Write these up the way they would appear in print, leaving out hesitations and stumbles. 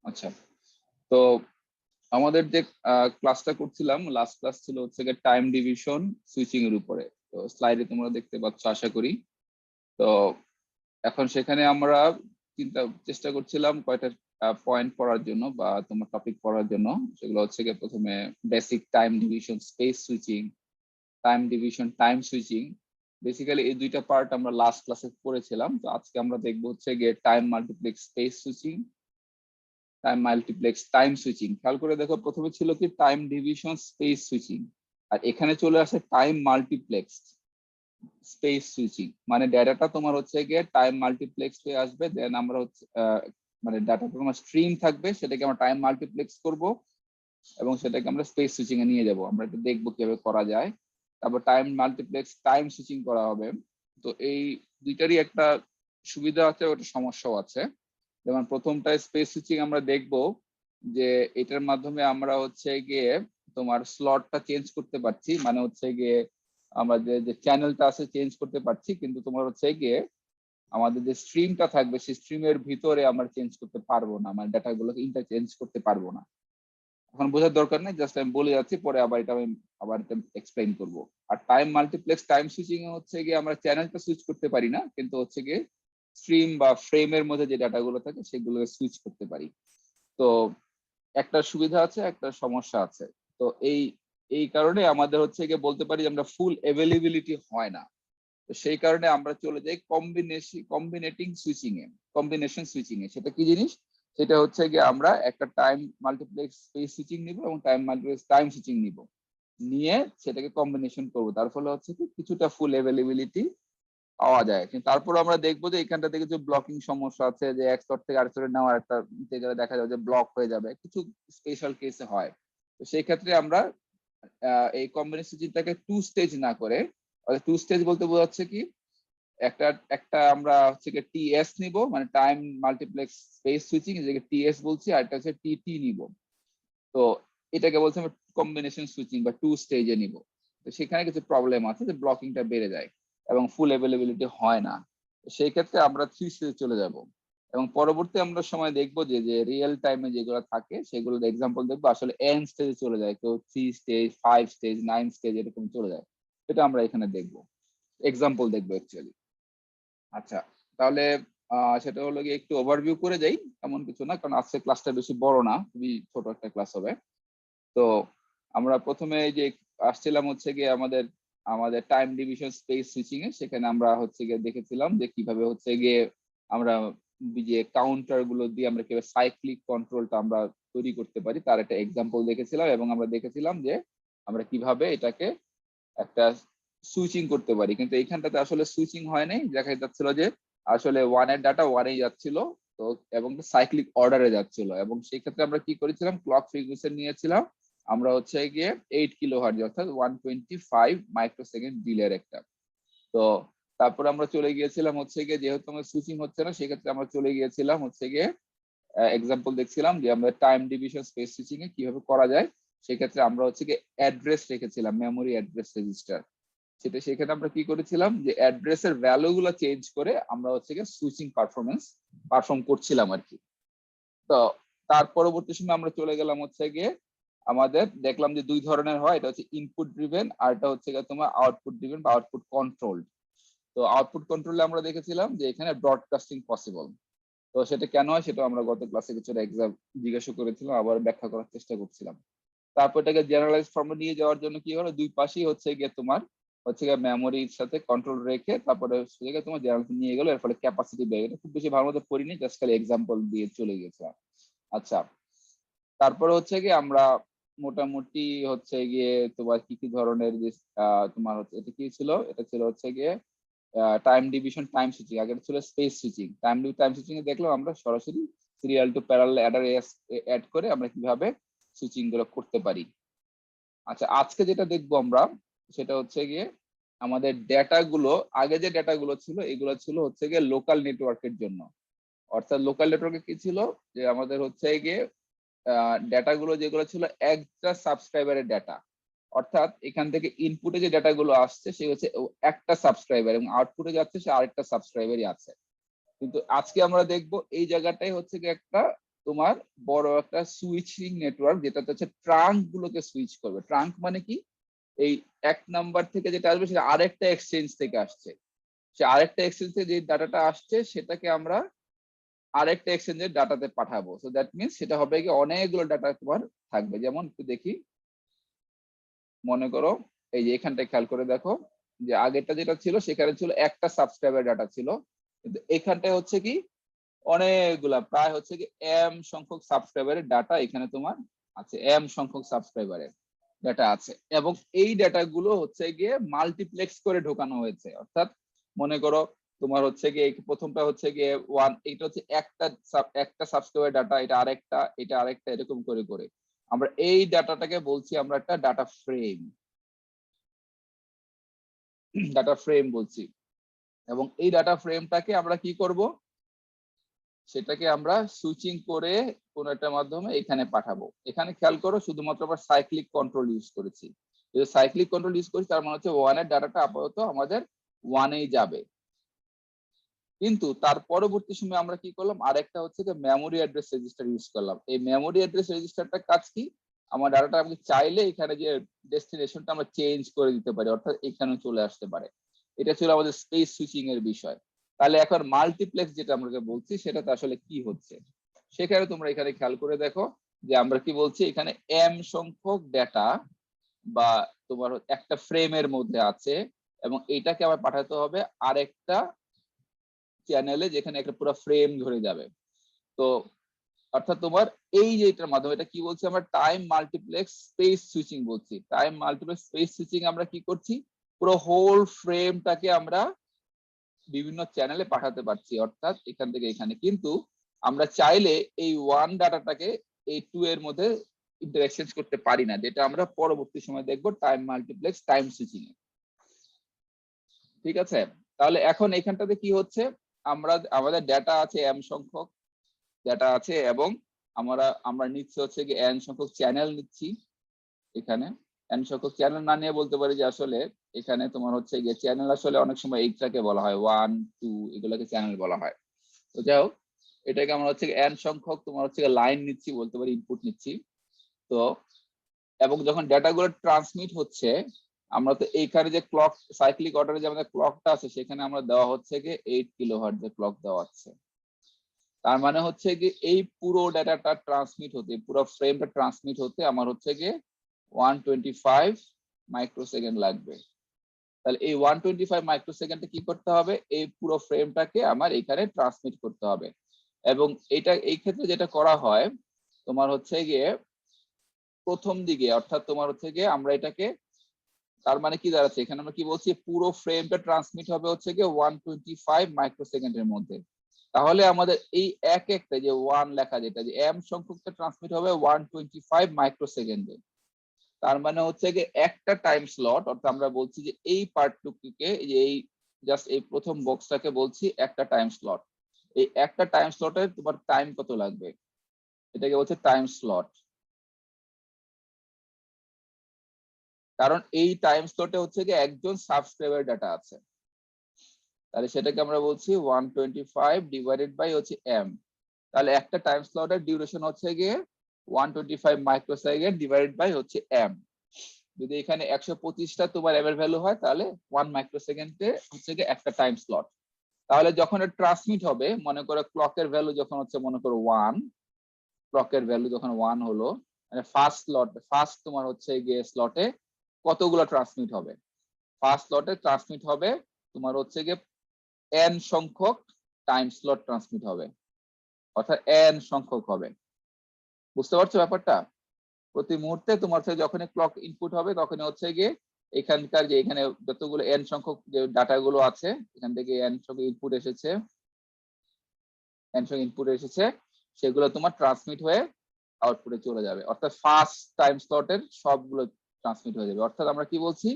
আচ্ছা, তো আমাদের যে ক্লাসটা করছিলাম, লাস্ট ক্লাস ছিল হচ্ছে গিয়ে টাইম ডিভিশন সুইচিং এর উপরে। তো স্লাইডে তোমরা দেখতে পাচ্ছ আশা করি। তো এখন সেখানে আমরা চেষ্টা করছিলাম কয়টা পয়েন্ট পড়ার জন্য বা তোমার টপিক পড়ার জন্য। সেগুলো হচ্ছে গিয়ে প্রথমে basic time division space switching, time division time switching. Basically এই দুইটা পার্ট আমরা লাস্ট ক্লাসে পড়েছিলাম। তো আজকে আমরা দেখবো হচ্ছে গিয়ে time multiplex space switching, time multiplex time switching. খেয়াল করে দেখো, প্রথমে ছিল কি টাইম ডিভিশন স্পেস সুইচিং, আর এখানে চলে আসে টাইম মাল্টিপ্লেক্স স্পেস সুইচিং। মানে ডাটাটা তোমার হচ্ছে গিয়ে টাইম মাল্টিপ্লেক্স হয়ে আসবে, দেন আমরা হচ্ছে মানে ডাটাটা তোমার স্ট্রিম থাকবে, সেটাকে আমরা টাইম মাল্টিপ্লেক্স করব এবং সেটাকে আমরা স্পেস সুইচিং এ নিয়ে যাব। আমরা একটু দেখবো কিভাবে করা যায়। তারপর টাইম মাল্টিপ্লেক্স টাইম সুইচিং করা হবে। তো এই দুইটারই একটা সুবিধা আছে, ওটা সমস্যাও আছে। যেমন প্রথমটা স্পেস সুইচিং আমরা দেখব যে এটার মাধ্যমে আমরা হচ্ছে গিয়ে তোমার স্লটটা চেঞ্জ করতে পারছি, মানে হচ্ছে গিয়ে আমাদের যে চ্যানেলটা আছে চেঞ্জ করতে পারছি, কিন্তু তোমার হচ্ছে গিয়ে আমাদের যে স্ট্রিমটা থাকবে সেই স্ট্রিমের ভিতরে আমরা চেঞ্জ করতে পারবো না, মানে ডাটাগুলোকে ইন্টারচেঞ্জ করতে পারবো না। এখন বোঝার দরকার নেই, জাস্ট আমি বলে যাচ্ছি, পরে আবার এটা আমি এক্সপ্লেইন করবো। আর টাইম মাল্টিপ্লেক্স টাইম সুইচিং এ হচ্ছে গিয়ে আমরা চ্যানেলটা সুইচ করতে পারি না, কিন্তু হচ্ছে গিয়ে স্ট্রিম বা ফ্রেমের মধ্যে যে ডাটাগুলো থাকে সেগুলো সুইচ করতে পারি। তো একটা সুবিধা আছে, একটা সমস্যা আছে। তো এই এই কারণে আমাদের হচ্ছে গিয়ে বলতে পারি আমরা ফুল অ্যাভেলেবিলিটি হয় না। তো সেই কারণে আমরা চলে যাই কম্বিনেশন সুইচিং এ। সেটা কি জিনিস? সেটা হচ্ছে গিয়ে আমরা একটা টাইম মাল্টিপ্লেক্স স্পেস সুইচিং নিব এবং টাইম মাল্টিপ্লেক্স টাইম সুইচিং নিব, নিয়ে সেটাকে কম্বিনেশন করব। তার ফলে হচ্ছে কি কিছুটা ফুল অ্যাভেলেবিলিটি পাওয়া যায়। কিন্তু তারপর আমরা দেখবো যে এখানটা থেকে যে ব্লকিং সমস্যা আছে, যে এক স্তর থেকে আরেক স্তরে নেওয়ার একটা জায়গায় দেখা যাবে যে ব্লক হয়ে যাবে, কিছু স্পেশাল কেসে হয়। তো সেই ক্ষেত্রে আমরা এই কম্বিনেশন সুইচিংটাকে টু স্টেজ না করে, টু স্টেজ বলতে বোঝাচ্ছে কি, একটা একটা আমরা হচ্ছে কি টিএস নিব, মানে টাইম মাল্টিপ্লেক্স স্পেস সুইচিং, যেটাকে টিএস বলছি, আর এটা হচ্ছে টিটি নিব। তো এটাকে বলছে আমরা কম্বিনেশন সুইচিং বা টু স্টেজে নিব। তো সেখানে কিছু প্রবলেম আছে, যে ব্লকিংটা বেড়ে যায় এবং ফুল অ্যাভেলেবিলিটি হয় না। সেই ক্ষেত্রে আমরা থ্রি স্টেজে চলে যাব এবং পরবর্তী আমরা সময় দেখবো যে যে রিয়েল টাইমে যেগুলো থাকে সেগুলোর এক্সাম্পল দেখবো আসলে এন স্টেজে চলে যায়, কেউ three stage, five stage, nine stage এরকম চলে যায়। এটা আমরা এখানে দেখবো, এক্সাম্পল দেখবো অ্যাকচুয়ালি। আচ্ছা, তাহলে সেটা হলো গিয়ে একটু ওভারভিউ করে যাই, এমন কিছু না, কারণ আজকে ক্লাসটা বেশি বড় না, খুবই ছোট একটা ক্লাস হবে। তো আমরা প্রথমে এই যে আসছিলাম হচ্ছে গিয়ে আমাদের আমাদের টাইম ডিভিশন স্পেস সুইচিং এ। সেখানে আমরা হচ্ছে গিয়ে দেখেছিলাম যে কিভাবে হচ্ছে গিয়ে আমরা যে কাউন্টার গুলো দিয়ে আমরা কিভাবে সাইক্লিক কন্ট্রোলটা আমরা তৈরি করতে পারি, তার একটা এক্সাম্পল দেখেছিলাম। এবং আমরা দেখেছিলাম যে আমরা কিভাবে এটাকে একটা সুইচিং করতে পারি। কিন্তু এইখানটাতে আসলে সুইচিং হয় নাই, দেখা যাচ্ছিল যে আসলে ওয়ানের ডাটা ওয়ানেই যাচ্ছিল, তো এবং সাইক্লিক অর্ডারে যাচ্ছিল। এবং সেই ক্ষেত্রে আমরা কি করেছিলাম, ক্লক ফ্রিকোয়েন্সি নিয়েছিলাম আমরা হচ্ছে গিয়ে 8 কিলোহার্টজ, অর্থাৎ 125 মাইক্রোসেকেন্ড ডিলের একটা। তো তারপর আমরা চলে গিয়েছিলাম হচ্ছে গিয়ে, যেহেতু আমার সুইচিং হচ্ছে না, সেক্ষেত্রে আমরা চলে গিয়েছিলাম হচ্ছে গিয়ে এক্সাম্পল দেখছিলাম যে আমরা টাইম ডিভিশন স্পেস সুইচিং এ কিভাবে করা যায়। সেক্ষেত্রে আমরা হচ্ছে গিয়ে অ্যাড্রেস রেখেছিলাম, মেমোরি অ্যাড্রেস রেজিস্টার। সেখানে আমরা কি করেছিলাম, যে অ্যাড্রেসের ভ্যালু গুলো চেঞ্জ করে আমরা হচ্ছে গিয়ে সুইচিং পারফর্ম করছিলাম আর কি। তো তার পরবর্তী সময় আমরা চলে গেলাম হচ্ছে গিয়ে, আমাদের দেখলাম যে দুই ধরনের হয়, এটা হচ্ছে ইনপুট ড্রিভেন আর এটা হচ্ছে গিয়ে তোমার আউটপুট ড্রিভেন বা আউটপুট কন্ট্রোল। তো আউটপুট কন্ট্রোলে আমরা দেখেছিলাম যে এখানে ব্রডকাস্টিং পসিবল। তো সেটা কেন হয় সেটা আমরা গত ক্লাসে কিছুটা এক্সাম জিজ্ঞাসা করেছিলাম, আবার ব্যাখ্যা করার চেষ্টা করছিলাম। তারপর এটাকে জেনারেলাইজ ফর্মে নিয়ে যাওয়ার জন্য কি হলো, দুই পাশেই হচ্ছে গিয়ে তোমার হচ্ছে গিয়ে মেমোরির সাথে কন্ট্রোল রেখে তারপরে সেটাকে তোমার জেনারেল নিয়ে গেলো, এর ফলে ক্যাপাসিটি বেড়ে গেল। খুব বেশি ভালো মতো পড়িনি, জাস্ট খালি এক্সাম্পল দিয়ে চলে গেছিলাম। আচ্ছা, তারপরে হচ্ছে গিয়ে আমরা মোটামুটি হচ্ছে গিয়ে তোমার কি কি ধরনের যে তোমার হচ্ছে এটা কি ছিল, এটা ছিল হচ্ছে গিয়ে টাইম ডিভিশন টাইম সুইচিং, আগে ছিল স্পেস সুইচিং। টাইম সুইচিং এ দেখলাম আমরা সরাসরি serial to parallel adder add করে আমরা কিভাবে সুইচিং গুলো করতে পারি। আচ্ছা, আজকে যেটা দেখবো আমরা সেটা হচ্ছে গিয়ে আমাদের ডেটা গুলো, আগে যে ডেটা গুলো ছিল এগুলো ছিল হচ্ছে গিয়ে লোকাল নেটওয়ার্কের জন্য। অর্থাৎ লোকাল নেটওয়ার্কে কি ছিল, যে আমাদের হচ্ছে গিয়ে ডেটা গুলো যেগুলো ছিল একটা সাবস্ক্রাইবারের ডেটা। অর্থাৎ এখান থেকে ইনপুটে যে ডেটা গুলো আসছে সে হচ্ছে একটা সাবস্ক্রাইবার এবং আউটপুটে যাচ্ছে সে আরেকটা সাবস্ক্রাইবারই আছে। কিন্তু আজকে আমরা দেখব এই জায়গাটাই হচ্ছে কি একটা তোমার বড় একটা সুইচিং নেটওয়ার্ক, যেটাতে হচ্ছে ট্রাঙ্ক গুলোকে সুইচ করবে। ট্রাঙ্ক মানে কি, এই এক নাম্বার থেকে যেটা আসবে সেটা আরেকটা এক্সচেঞ্জ থেকে আসছে, সে আরেকটা এক্সচেঞ্জ থেকে যে ডাটাটা আসছে সেটাকে আমরা আরেকটা এক্সচেঞ্জের ডাটাতে পাঠাবো। সো দ্যাট মিনস সেটা হবে কি অনেকগুলো ডাটা তোমার থাকবে। যেমন একটু দেখি, মনে করো এই যে এখানটায় খেয়াল করে দেখো, যে আগেরটা যেটা ছিল সেখানে ছিল একটা সাবস্ক্রাইবার ডাটা ছিল, কিন্তু এখানটায় হচ্ছে কি অনেকগুলা, প্রায় হচ্ছে কি এম সংখ্যক সাবস্ক্রাইবারের ডাটা এখানে তোমার আছে, এম সংখ্যক সাবস্ক্রাইবারের ডাটা আছে। এবং এই ডাটা গুলো হচ্ছে গিয়ে মাল্টিপ্লেক্স করে ঢোকানো হয়েছে। অর্থাৎ মনে করো তোমার হচ্ছে গিয়ে প্রথমটা হচ্ছে গিয়ে ওয়ান, এটা হচ্ছে একটা সাবস্ক্রাইবার ডাটা, এটা আরেকটা, এটা আরেকটা, এরকম করে করে আমরা এই ডাটাটাকে বলছি আমরা একটা ডাটা ফ্রেম, ডাটা ফ্রেম বলছি। এবং এই ডাটা ফ্রেমটাকে আমরা কি করব, সেটাকে আমরা সুইচিং করে কোন একটা মাধ্যমে এখানে পাঠাবো। এখানে খেয়াল করো শুধুমাত্র আমরা সাইক্লিক কন্ট্রোল ইউজ করেছি। যদি সাইক্লিক কন্ট্রোল ইউজ করি তার মানে হচ্ছে ওয়ানের ডাটাটা আপাতত আমাদের ওয়ানেই যাবে। কিন্তু তার পরবর্তী সময় আমরা কি করলাম, আরেকটা হচ্ছে যে মেমোরি অ্যাড্রেস রেজিস্টার ইউজ করলাম। এই মেমোরি অ্যাড্রেস রেজিস্টারটা কাজ কি, আমার ডাটাটা আমি চাইলে এখানে যে ডেস্টিনেশনটা আমরা চেঞ্জ করে দিতে পারি, অর্থাৎ এখানে চলে আসতে পারে। এটা ছিল আমাদের স্পেস সুইচিং এর বিষয়। তাহলে এখন মাল্টিপ্লেক্স যেটা আমরা বলছি সেটাতে আসলে কি হচ্ছে, সেখানে তোমরা এখানে খেয়াল করে দেখো যে আমরা কি বলছি, এখানে এম সংখ্যক ডেটা বা তোমার একটা ফ্রেমের মধ্যে আছে, এবং এইটাকে আবার পাঠাতে হবে আরেকটা চ্যানেলে যেখানে একটা পুরো ফ্রেম ধরে যাবে। তো অর্থাৎ তোমার এই যে এটার মাধ্যমে, এটা কি বলছি আমরা, টাইম মাল্টিপ্লেক্স স্পেস সুইচিং বলছি। টাইম মাল্টিপ্লেক্স স্পেস সুইচিং আমরা কি করছি, পুরো হোল ফ্রেমটাকে আমরা বিভিন্ন চ্যানেলে পাঠাতে পারছি, অর্থাৎ এখান থেকে এখানে। কিন্তু আমরা চাইলে এই ওয়ান ডাটাটাকে এই টু এর মধ্যে ইন্টারএক্সচেঞ্জ করতে পারি না, যেটা আমরা পরবর্তী সময় দেখবো টাইম মাল্টিপ্লেক্স টাইম সুইচিং এ। ঠিক আছে, তাহলে এখন এখানটাতে কি হচ্ছে, আমরা আমাদের ডেটা আছে এম সংখ্যক ডেটা আছে, এবং আমরা নিচ্ছি হচ্ছে কি এন সংখ্যক চ্যানেল নিচ্ছি। এখানে এন সংখ্যক চ্যানেল না নিয়ে বলতে পারি যে আসলে এখানে তোমার হচ্ছে গিয়ে চ্যানেল আসলে অনেক সময় এইটাকে বলা হয় 1 2, এগুলোকে চ্যানেল বলা হয়। তো যাই হোক, এটাকে আমরা হচ্ছে এন সংখ্যক তোমার হচ্ছে লাইন নিচ্ছি, বলতে পারি ইনপুট নিচ্ছি। তো এবং যখন ডেটা গুলো ট্রান্সমিট হচ্ছে, আমরা তো এইখানে যে ক্লক সাইক্লিক অর্ডারে যে আমাদের ক্লকটা আছে সেখানে আমরা দেওয়া হচ্ছে কি 8 কিলোহার্টজ এর ক্লক দেওয়া আছে। তার মানে হচ্ছে কি এই পুরো ডাটাটা ট্রান্সমিট হতে, পুরো ফ্রেমটা ট্রান্সমিট হতে আমার হচ্ছে কি 125 মাইক্রোসেকেন্ড লাগবে। তাহলে এই 125 মাইক্রোসেকেন্ডে কি করতে হবে, এই পুরো ফ্রেমটাকে আমার এখানে ট্রান্সমিট করতে হবে। এবং এটা এই ক্ষেত্রে যেটা করা হয় তোমার হচ্ছে গিয়ে প্রথম দিকে, অর্থাৎ তোমার হচ্ছে গিয়ে আমরা এটাকে, তার মানে কি দাঁড়াচ্ছে এখানে আমরা কি বলছি, পুরো ফ্রেমটা ট্রান্সমিট হবে হচ্ছে গিয়ে 125 মাইক্রোসেকেন্ডের মধ্যে। তাহলে আমাদের এই এক একটা যে ওয়ান লেখা, যেটা যে এম সংখ্যকটা ট্রান্সমিট হবে 125 মাইক্রোসেকেন্ডে। তার মানে হচ্ছে যে একটা টাইম স্লট, অর্থাৎ আমরা বলছি যে এই পার্টটুকুকে, এই জাস্ট এই প্রথম বক্সটাকে বলছি একটা টাইম স্লট। এই একটা টাইম স্লটে তোমার টাইম কত লাগবে, এটাকে বলছে টাইম স্লট। কারণ এই টাইম স্লটে হচ্ছে যে একজন সাবস্ক্রাইবার ডাটা আছে, তাহলে সেটাকে আমরা বলছি 125 ডিভাইডেড বাই হচ্ছে এম। তাহলে একটা টাইম স্লটের ডিউরেশন হচ্ছে গিয়ে 125 মাইক্রোসেকেন্ড ডিভাইডেড বাই হচ্ছে এম। যদি এখানে 125টা তোমার এম এর ভ্যালু হয়, তাহলে 1 মাইক্রোসেকেন্ডে হচ্ছে গিয়ে একটা টাইম স্লট। তাহলে যখন এটা ট্রান্সমিট হবে, মনে করো ক্লকের ভ্যালু যখন হচ্ছে মনে করো 1, ক্লকের ভ্যালু যখন 1 হলো, মানে ফার্স্ট তোমার হচ্ছে গিয়ে স্লটে কতগুলো ট্রান্সমিট হবে, ফার্স্ট স্লটে ট্রান্সমিট হবে তোমার হচ্ছে গিয়ে এন সংখ্যক টাইম স্লট ট্রান্সমিট হবে, অর্থাৎ এন সংখ্যক হবে। বুঝতে পারছো ব্যাপারটা? প্রতি মুহূর্তে তোমার হচ্ছে যখন ক্লক ইনপুট হবে তখন হচ্ছে গিয়ে এখানকার যে এখানে যতগুলো এন সংখ্যক যে ডাটা গুলো আছে, এখান থেকে এন সংখ্যক ইনপুট এসেছে, সেগুলো তোমার ট্রান্সমিট হয়ে আউটপুটে চলে যাবে, অর্থাৎ ফার্স্ট টাইম স্লটের সবগুলো ট্রান্সমিট হয়ে যাবে। অর্থাৎ আমরা কি বলছি,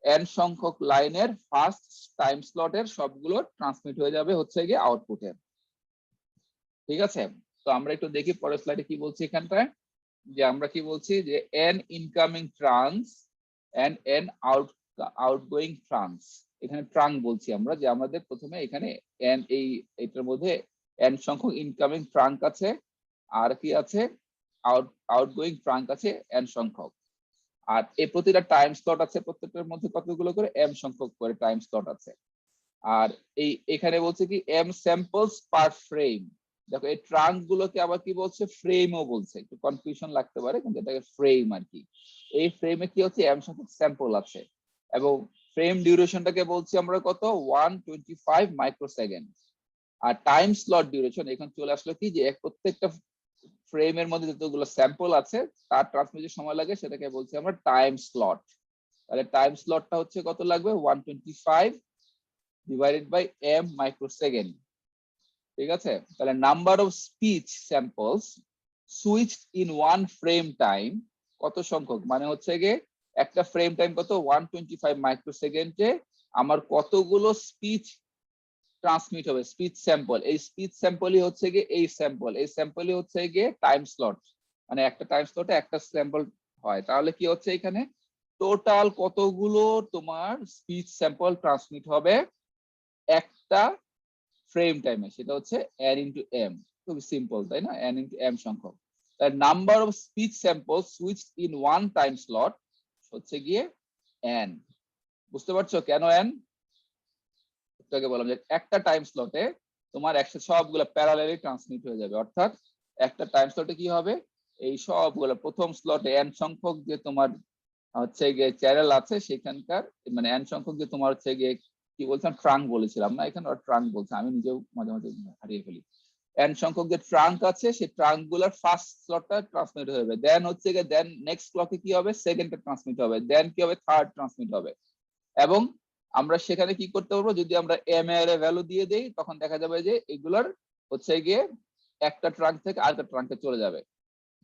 এন সংখ্যক লাইনের ফার্স্ট টাইম স্লটের সবগুলো ট্রান্সমিট হয়ে যাবে হচ্ছে গিয়ে আউটপুটে। ঠিক আছে, তো আমরা একটু দেখি পরের স্লাইডে কি বলছি এখানটায়, যে আমরা কি বলছি যে N incoming trans and N outgoing trans. এখানে ট্রাঙ্ক বলছি আমরা, যে আমাদের প্রথমে এখানে এন এটার মধ্যে এন সংখ্যক ইনকামিং ট্রাঙ্ক আছে, আর কি আছে, আউটগোয়িং ট্রাঙ্ক আছে n সংখ্যক। আর এই প্রতিটা টাইম স্লট আছে, প্রত্যেকটার মধ্যে কতগুলো করে m সংখ্যক করে টাইম স্লট আছে। আর এখানে বলছে কি m স্যাম্পলস পার ফ্রেম। দেখো এই ট্রাঙ্ক গুলোকে আবার কি বলছে, ফ্রেমও বলছে, একটু কনফিউশন লাগতে পারে কিন্তু এটাকে ফ্রেম আর কি। এই ফ্রেমে কি হচ্ছে m সংখ্যক স্যাম্পল আছে, এবং ফ্রেম ডিউরেশনটাকে বলছি আমরা কত, 125 মাইক্রোসেকেন্ড। আর টাইম স্লট ডিউরেশন এখানে চলে আসলো কি, যে প্রত্যেকটা ফ্রেমের মধ্যে যতগুলো স্যাম্পল আছে তার ট্রান্সমিশন সময় লাগে, সেটাকে বলছি আমরা টাইম স্লট। তাহলে টাইম স্লটটা হচ্ছে কত লাগবে, 125 ডিভাইডেড বাই m মাইক্রোসেকেন্ড। ঠিক আছে, তাহলে number of speech samples switched in one frame time, কত সংখ্যক, মানে হচ্ছে গিয়ে একটা ফ্রেম টাইম কত, 125 মাইক্রোসেকেন্ডে আমার কতগুলো স্পিচ ট্রান্সমিট হবে, স্পিচ স্যাম্পল। এই স্পিচ স্যাম্পলই হচ্ছে গিয়ে এই স্যাম্পলই হচ্ছে গিয়ে টাইম স্লট, মানে একটা টাইম স্লটে একটা স্যাম্পল হয়। তাহলে কি হচ্ছে এখানে টোটাল কতগুলো তোমার স্পিচ স্যাম্পল ট্রান্সমিট হবে একটা ফ্রেম টাইমে, সেটা হচ্ছে n ইন্টু m। খুব সিম্পল তাই না, n ইন্টু m সংখ্যক। তার number of speech sample switch in one time slot হচ্ছে গিয়ে n। বুঝতে পারছো কেন n? তোকে বললাম যে একটা টাইম স্লটে তোমার একসাথে সবগুলো প্যারালালি ট্রান্সমিট হয়ে যাবে, অর্থাৎ একটা টাইম স্লটে কি হবে, এই সবগুলো প্রথম স্লটে n সংখ্যক যে তোমার হচ্ছে গিয়ে চ্যানেল আছে সেখানকার, মানে n সংখ্যক যে তোমার হচ্ছে গিয়ে কি বলছিলাম, ট্রাঙ্ক বলেছিলাম না, এখানে ট্রাঙ্ক বলছে, আমি নিজেও মাঝে মাঝে হারিয়ে ফেলি। n সংখ্যক যে ট্রাঙ্ক আছে সেই ট্রাঙ্ক গুলার ফার্স্ট স্লটটা ট্রান্সমিট হবে, দেন হচ্ছে গিয়ে দেন নেক্সট ক্লকে কি হবে, সেকেন্ডটা ট্রান্সমিট হবে, দেন কি হবে, থার্ড ট্রান্সমিট হবে। এবং আমরা সেখানে কি করতে পারবো, যদি আমরা এম এর ভ্যালু দিয়ে দেই তখন দেখা যাবে যে এগুলার হচ্ছে গিয়ে একটা ট্রাঙ্ক থেকে আরেকটা ট্রাঙ্কে চলে যাবে।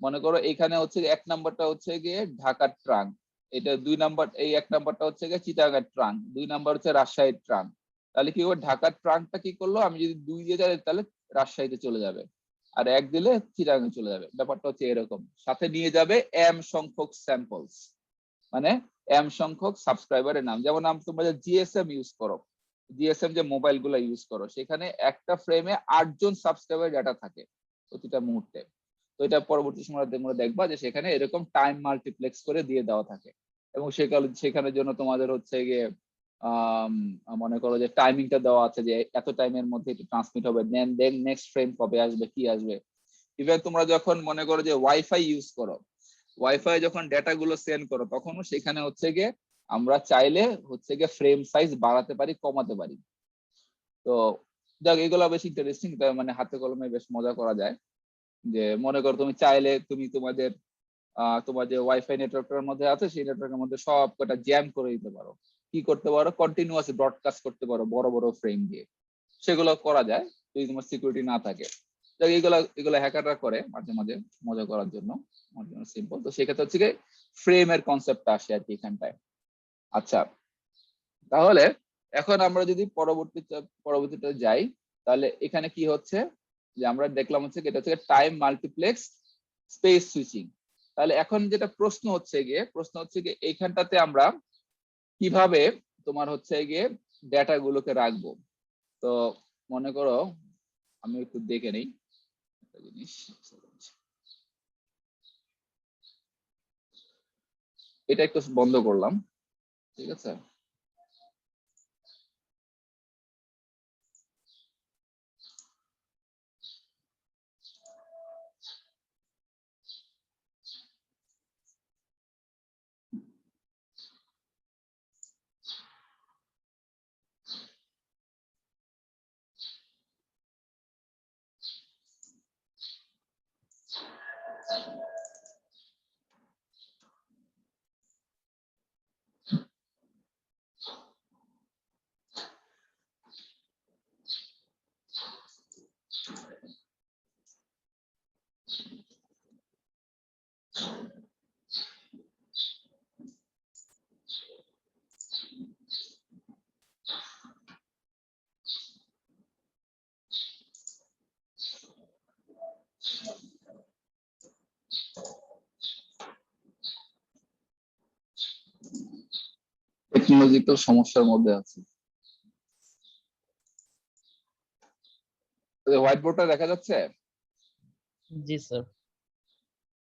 মনে করো এখানে হচ্ছে এক নাম্বারটা হচ্ছে গিয়ে ঢাকার ট্রাঙ্ক, এটা দুই নাম্বার, এই এক নাম্বারটা হচ্ছে গিয়ে চিটাগাং ট্রাঙ্ক, দুই নাম্বার হচ্ছে রাজশাহীর ট্রাঙ্ক। তাহলে কি হবে, ঢাকার ট্রাঙ্কটা কি করলো, আমি যদি 2 দিয়ে যাই তাহলে রাজশাহীতে চলে যাবে, আর 1 দিলে চিটাগাং চলে যাবে। ব্যাপারটা হচ্ছে এরকম, সাথে নিয়ে যাবে m সংখ্যক স্যাম্পলস, মানে m সংখ্যক সাবস্ক্রাইবারের নাম। যেমন তোমরা যে জিএসএম ইউজ করো, জিএসএম যে মোবাইল গুলো ইউজ করো, সেখানে একটা ফ্রেমে 8 জন সাবস্ক্রাইবার ডাটা থাকে প্রতিটা মুহূর্তে। তো এটা পরবর্তী সময় তোমরা দেখবা যে সেখানে এরকম টাইম মাল্টিপ্লেক্স করে দিয়ে দেওয়া থাকে, এবং সেখানের জন্য তোমাদের হচ্ছে গিয়ে মনে করো যে টাইমিংটা দেওয়া আছে, যে এত টাইমের মধ্যে এটা ট্রান্সমিট হবে, দেন নেক্সট ফ্রেম কবে আসবে, কি আসবে। ইভেন তোমরা যখন মনে করো যে ওয়াইফাই ইউজ করো, ওয়াইফাই যখন ডেটা গুলো সেন্ড করো, তখনও সেখানে হচ্ছে গিয়ে আমরা চাইলে হচ্ছে গিয়ে ফ্রেম সাইজ বাড়াতে পারি, কমাতে পারি। তো যাক, এগুলো বেশ ইন্টারেস্টিং, মানে হাতে কলমে বেশ মজা করা যায়। যে মনে করো তুমি চাইলে তুমি তোমার যে ওয়াইফাই নেটওয়ার্কের মধ্যে আছে সেই নেটওয়ার্কের মধ্যে সব কটা জ্যাম করে দিতে পারো, কি করতে পারো, কন্টিনিউয়াস ব্রডকাস্ট করতে পারো বড় বড় ফ্রেম দিয়ে। সেগুলো করা যায় যদি তোমার সিকিউরিটি না থাকে। এগুলো এগুলো হ্যাকাররা করে মাঝে মাঝে মজা করার জন্য, সিম্পল। তো সেক্ষেত্রে হচ্ছে ফ্রেমের কনসেপ্টটা আসে আর কি এখানটায়। আচ্ছা, তাহলে এখন আমরা যদি পরবর্তীতে যাই, তাহলে এখানে কি হচ্ছে, যে আমরা দেখলাম হচ্ছে এটা হচ্ছে টাইম মাল্টিপ্লেক্স স্পেস সুইচিং। তাহলে এখন যেটা প্রশ্ন হচ্ছে গিয়ে এইখানটাতে আমরা কিভাবে তোমার হচ্ছে গিয়ে ডেটা গুলোকে রাখবো। তো মনে করো আমি একটু দেখে নেই একটা জিনিস, এটা একটু বন্ধ করলাম, ঠিক আছে। টেকনোলজিক্যাল সমস্যার মধ্যে আছে। হোয়াইট বোর্ডটা দেখা যাচ্ছে? জি স্যার।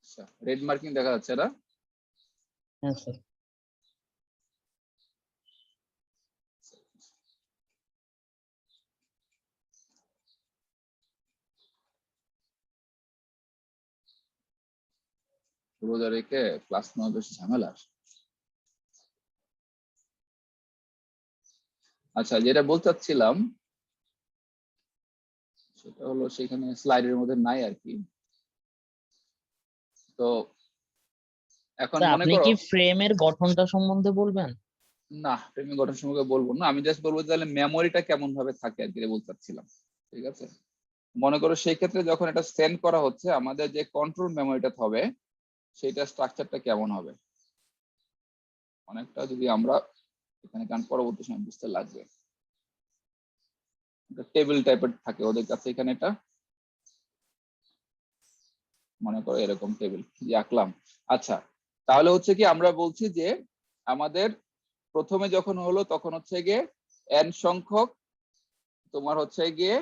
আচ্ছা, রেড মার্কিং দেখা যাচ্ছে না? হ্যাঁ স্যার। রোজা রেখে ক্লাস নেওয়া বেশ ঝামেলা। আচ্ছা, যেটা বলতে চাচ্ছিলাম সেটা হলো সেখানে স্লাইডের মধ্যে নাই আর কি। তো এখন স্যার মনে আপনি করো, কি ফ্রেমের গঠনটা সম্বন্ধে বলবেন? না প্রেমী গঠন সম্পর্কে বলবো না, আমি জাস্ট বলবো তাহলে মেমোরিটা কেমন ভাবে থাকে আর কি বলতে চাচ্ছিলাম। ঠিক আছে, মনে করো সেই ক্ষেত্রে যখন এটা সেন্ড করা হচ্ছে আমাদের যে কন্ট্রোল মেমোরিটা হবে সেটা স্ট্রাকচারটা কেমন হবে অনেকটা যদি আমরা এখানে গান পরবর্তী সময় বুঝতে লাগবে। টেবিল টাইপের থাকে ওদের কাছে, এখানে এটা মনে করো এরকম টেবিল আঁকলাম। আচ্ছা, তাহলে হচ্ছে কি আমরা বলছি যে আমাদের প্রথমে যখন হলো তখন হচ্ছে গিয়ে n সংখ্যক তোমার হচ্ছে গিয়ে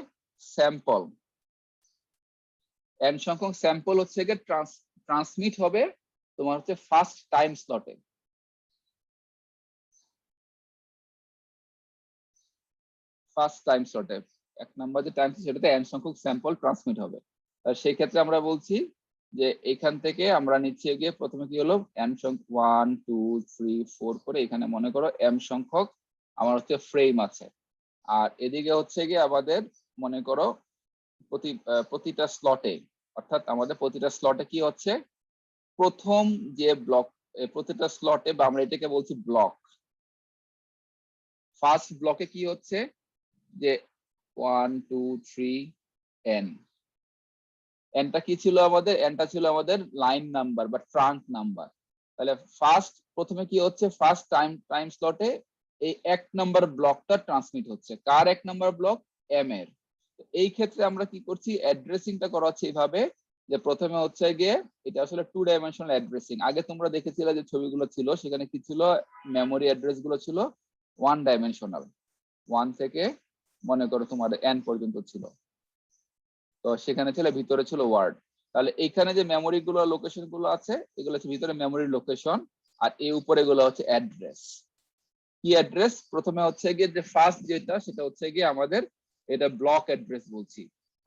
স্যাম্পল, n সংখ্যক স্যাম্পল হচ্ছে গিয়ে ট্রান্সমিট হবে তোমার হচ্ছে ফার্স্ট টাইম স্লটে। ফার্স্ট টাইম স্লটে এক নাম্বার যে টাইম সেটাতে n সংখ্যক স্যাম্পল ট্রান্সমিট হবে। সেই ক্ষেত্রে আমরা বলছি যে এখান থেকে আমরা নিচে গিয়ে প্রথমে কি হলো n সংখ্যক 1 2 3 4 করে এখানে মনে করো m সংখ্যক আমার হচ্ছে ফ্রেম আছে। আর এদিকে হচ্ছে গিয়ে আমাদের মনে করো প্রতিটা স্লটে, অর্থাৎ আমাদের প্রতিটা স্লটে কি হচ্ছে প্রথম যে ব্লক, প্রতিটা স্লটে বা আমরা এটাকে বলছি ব্লক, ফার্স্ট ব্লকে কি হচ্ছে যে 1 2 3 n, এনটা কি ছিল আমাদের, এনটা ছিল আমাদের লাইন নাম্বার বা ট্রাঙ্ক নাম্বার। তাহলে ফার্স্ট প্রথমে কি হচ্ছে ফার্স্ট টাইম স্লটে এই এক নাম্বার ব্লকটা ট্রান্সমিট হচ্ছে, কার এক নাম্বার ব্লক, এম এর। এই ক্ষেত্রে আমরা কি করছি অ্যাড্রেসিংটা করা হচ্ছে এইভাবে যে প্রথমে হচ্ছে গিয়ে এটা আসলে 2 ডাইমেনশনাল অ্যাড্রেসিং। আগে তোমরা দেখেছিলে যে ছবিগুলো ছিল সেখানে কি ছিল মেমোরি অ্যাড্রেস গুলো ছিল 1 ডাইমেনশনাল, 1 থেকে মনে করো তোমার n পর্যন্ত ছিল। তো সেখানে ছিল ভিতরে ছিল ওয়ার্ড। তাহলে এইখানে যে মেমোরি গুলো লোকেশন গুলো আছে এগুলো হচ্ছে ভিতরে মেমোরি লোকেশন, আর এই উপরে গুলো হচ্ছে অ্যাড্রেস। কি অ্যাড্রেস, প্রথমে হচ্ছে গিয়ে যে ফার্স্ট যেটা সেটা হচ্ছে গিয়ে আমাদের এটা ব্লক অ্যাড্রেস বলছি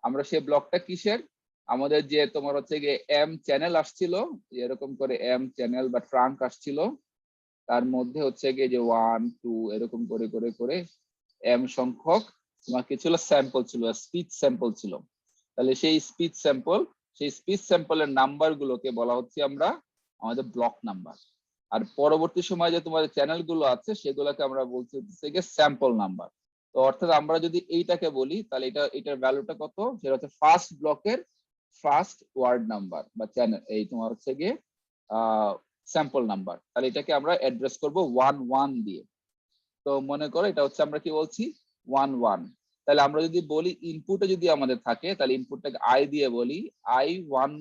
আমরা। সেই ব্লকটা কিসের, আমাদের যে তোমার হচ্ছে গিয়ে এম চ্যানেল আসছিল, এরকম করে এম চ্যানেল বা ট্রাঙ্ক আসছিল, তার মধ্যে হচ্ছে গিয়ে যে 1 2 এরকম করে করে করে এম সংখ্যক তোমার কি ছিল স্যাম্পল ছিল, স্পিচ স্যাম্পল ছিল। তাহলে সেই স্পিচ স্যাম্পল, সেই স্পিচ স্যাম্পলের নাম্বার গুলোকে বলা হচ্ছে আমরা আমাদের ব্লক নাম্বার। আর পরবর্তী সময় যে তোমাদের চ্যানেল গুলো আছে সেগুলোকে আমরা বলছি স্যাম্পল নাম্বার। তো অর্থাৎ আমরা যদি এইটাকে বলি তাহলে এটার ভ্যালুটা কত, সেটা হচ্ছে ফার্স্ট ব্লকের ফার্স্ট ওয়ার্ড নাম্বার বা চ্যানেল এই তোমার হচ্ছে গিয়ে স্যাম্পল নাম্বার। তাহলে এটাকে আমরা অ্যাড্রেস করব 1 1 দিয়ে। তো মনে করো এটা হচ্ছে আমরা কি বলছি 1 1। তাহলে আমরা যদি বলি ইনপুটে যদি আমাদের থাকে তাহলে ইনপুটটাকে আই দিয়ে বলি আই 1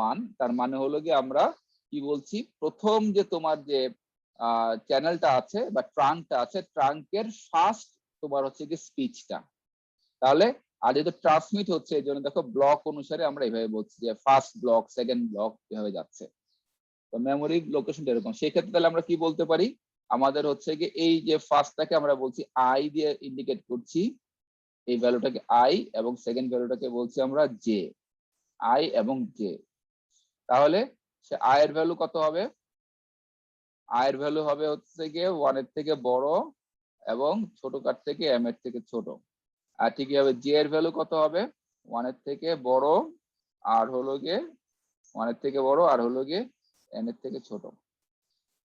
1, তার মানে হলো কি আমরা কি বলছি প্রথম যে তোমার যে চ্যানেলটা আছে বা ট্রাঙ্কটা আছে ট্রাঙ্কের ফার্স্ট তোমার হচ্ছে কি স্পিচটা। তাহলে আর যেহেতু ট্রান্সমিট হচ্ছে এই জন্য দেখো ব্লক অনুসারে আমরা এইভাবে বলছি যে ফার্স্ট ব্লক সেকেন্ড ব্লক এভাবে যাচ্ছে। তো মেমোরি লোকেশনটা এরকম। সেই ক্ষেত্রে তাহলে আমরা কি বলতে পারি, আমাদের হচ্ছে কি এই যে ফার্স্টটাকে আমরা বলছি আই দিয়ে ইন্ডিকেট করছি, এই ভ্যালুটাকে আই, এবং সেকেন্ড ভ্যালুটাকে বলছি আমরা জে, আই এবং জে। তাহলে সে আই এর ভ্যালু কত হবে, আই এর ভ্যালু হবে হচ্ছে গিয়ে 1 এর থেকে বড় এবং ছোট কার থেকে এম এর থেকে ছোট। আর ঠিকই হবে জে এর ভ্যালু কত হবে 1 এর থেকে বড় আর হলো গিয়ে 1 এর থেকে বড় আর হলো গিয়ে এন এর থেকে ছোট।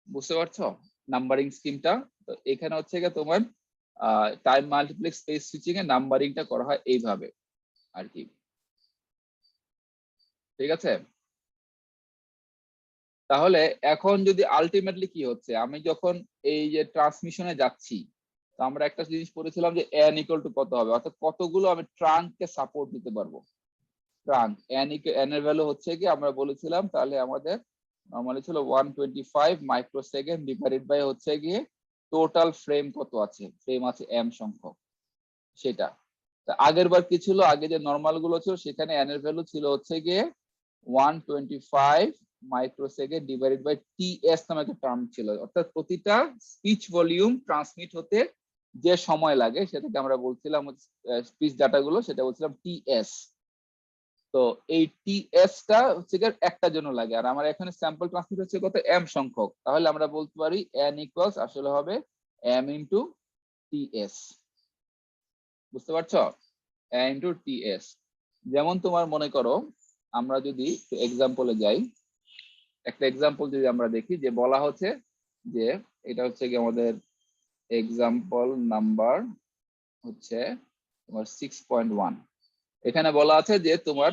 বুঝতে পারছো নাম্বারিং স্কিমটা? তো এখানে হচ্ছে গিয়ে তোমার টাইম মাল্টিপ্লেক্স স্পেস সুইচিং এ নাম্বারিংটা করা হয় এইভাবে আর কি। ঠিক আছে, তাহলে এখন যদি আলটিমেটলি কি হচ্ছে আমি যখন এই যে ট্রান্সমিশনে যাচ্ছি, তো আমরা একটা জিনিস পড়েছিলাম যে n ইকুয়াল টু কত হবে, অর্থাৎ কতগুলো আমি ট্রাঙ্ককে সাপোর্ট দিতে পারবো। ট্রাঙ্ক n এর ভ্যালু হচ্ছে কি আমরা বলেছিলাম তাহলে আমাদের নরমালি ছিল 125 মাইক্রোসেকেন্ড ডিভাইডেড বাই হচ্ছে গিয়ে টোটাল ফ্রেম কত আছে, ফ্রেম আছে m সংখ্যক সেটা। আগের বার কি ছিল, আগে যে নরমাল গুলো ছিল সেখানে n এর ভ্যালু ছিল হচ্ছে গিয়ে 125 মাইক্রোসেকেন্ড ডিভাইডেড বাই টিএস নামে একটা টার্ম ছিল, অর্থাৎ প্রতিটা স্পিচ ভলিউম ট্রান্সমিট হতে যে সময় লাগে সেটাকে আমরা বলছিলাম স্পিচ ডাটাগুলো, সেটা বলছিলাম টিএস। তো এই টিএস টা হচ্ছে একটা জন্য লাগে, আর আমার এখানে স্যাম্পল ট্রান্সমিট হচ্ছে কত এম সংখ্যক, তাহলে আমরা বলতে পারি এন ইকুয়ালস আসলে হবে এম ইন্টু টিএস। বুঝতে পারছো? M into TS. যেমন তোমার মনে করো আমরা যদি এক্সাম্পলে যাই, একটা এক্সাম্পল যদি আমরা দেখি যে বলা হচ্ছে যে এটা হচ্ছে কি আমাদের এক্সাম্পল নাম্বার হচ্ছে তোমার 6.1। এখানে বলা আছে যে তোমার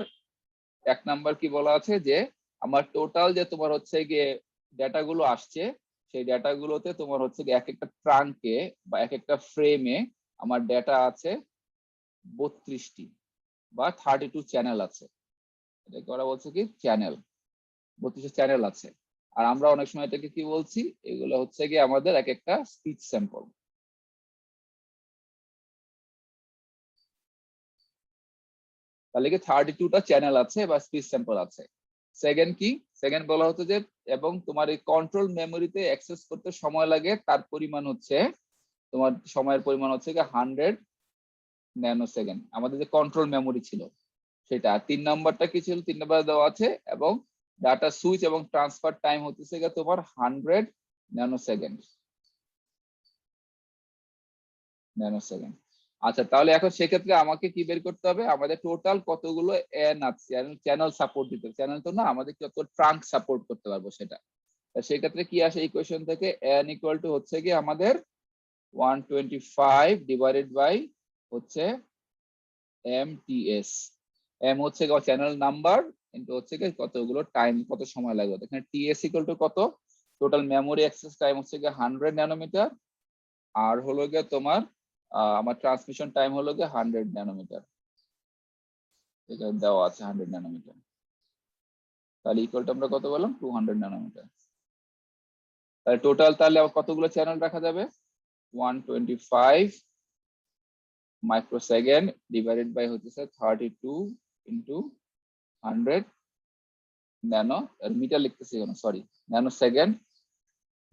এক নাম্বার কি বলা আছে যে আমার টোটাল যে তোমার হচ্ছে গিয়ে ডেটাগুলো আসছে সেই ডেটাগুলোতে তোমার হচ্ছে গিয়ে এক একটা ট্রাঙ্কে বা এক একটা ফ্রেমে আমার ডেটা আছে 32টি বা 32 চ্যানেল আছে। এটাকে ওরা বলছে কি চ্যানেল, 32 চ্যানেল আছে। আর আমরা অনেক সময় এটাকে কি বলছি, এগুলো হচ্ছে গিয়ে আমাদের এক একটা স্পিচ স্যাম্পল। তাহলে কি 32টা চ্যানেল আছে বা স্পিচ স্যাম্পল আছে। সেকেন্ড কি, সেকেন্ড বলা হতো যে এবং তোমার এই কন্ট্রোল মেমোরিতে অ্যাক্সেস করতে সময় লাগে, তার পরিমাণ হচ্ছে তোমার সময়ের পরিমাণ হচ্ছে কি 100 ন্যানো সেকেন্ড, আমাদের যে কন্ট্রোল মেমোরি ছিল সেটা। আর 3 নাম্বারটা কি ছিল, 3 নাম্বার দেওয়া আছে এবং ডাটা সুইচ এবং ট্রান্সফার টাইম হচ্ছে গিয়ে তোমার 100 ন্যানো সেকেন্ড। আচ্ছা, তাহলে এখন সেক্ষেত্রে আমাকে কি বের করতে হবে, আমাদের টোটাল কতগুলো এন আছে, চ্যানেল সাপোর্ট দিতে, চ্যানেল তো না, আমাদের কত ট্রাঙ্ক সাপোর্ট করতে পারবো সেটা। সেই ক্ষেত্রে কি আসে ইকুয়েশন থেকে, এন ইকুয়াল টু হচ্ছে কি আমাদের 125 ডিভাইডেড বাই হচ্ছে এমটিএস। এম হচ্ছে চ্যানেল নাম্বার কিন্তু হচ্ছে কি কতগুলো টাইম, কত সময় লাগবে। এখানে টিএস ইকুয়াল টু কত, টোটাল মেমোরি অ্যাক্সেস টাইম হচ্ছে কি 100 ন্যানোমিটার, আর হলো গিয়ে তোমার আমার ট্রান্সমিশন টাইম হলো গিয়ে 100 ন্যানোমিটার। এটা দেওয়া আছে 100 ন্যানোমিটার। তাহলে ইকুয়াল টু আমরা কত বললাম, 200 ন্যানোমিটার। তাহলে টোটাল তাহলে কতগুলো চ্যানেল রাখা যাবে, 125 মাইক্রোসেকেন্ড ডিভাইডেড বাই হচ্ছে 32 ইন্টু 100 ন্যানো মিটার লিখতেছি কেন, sorry, nano second,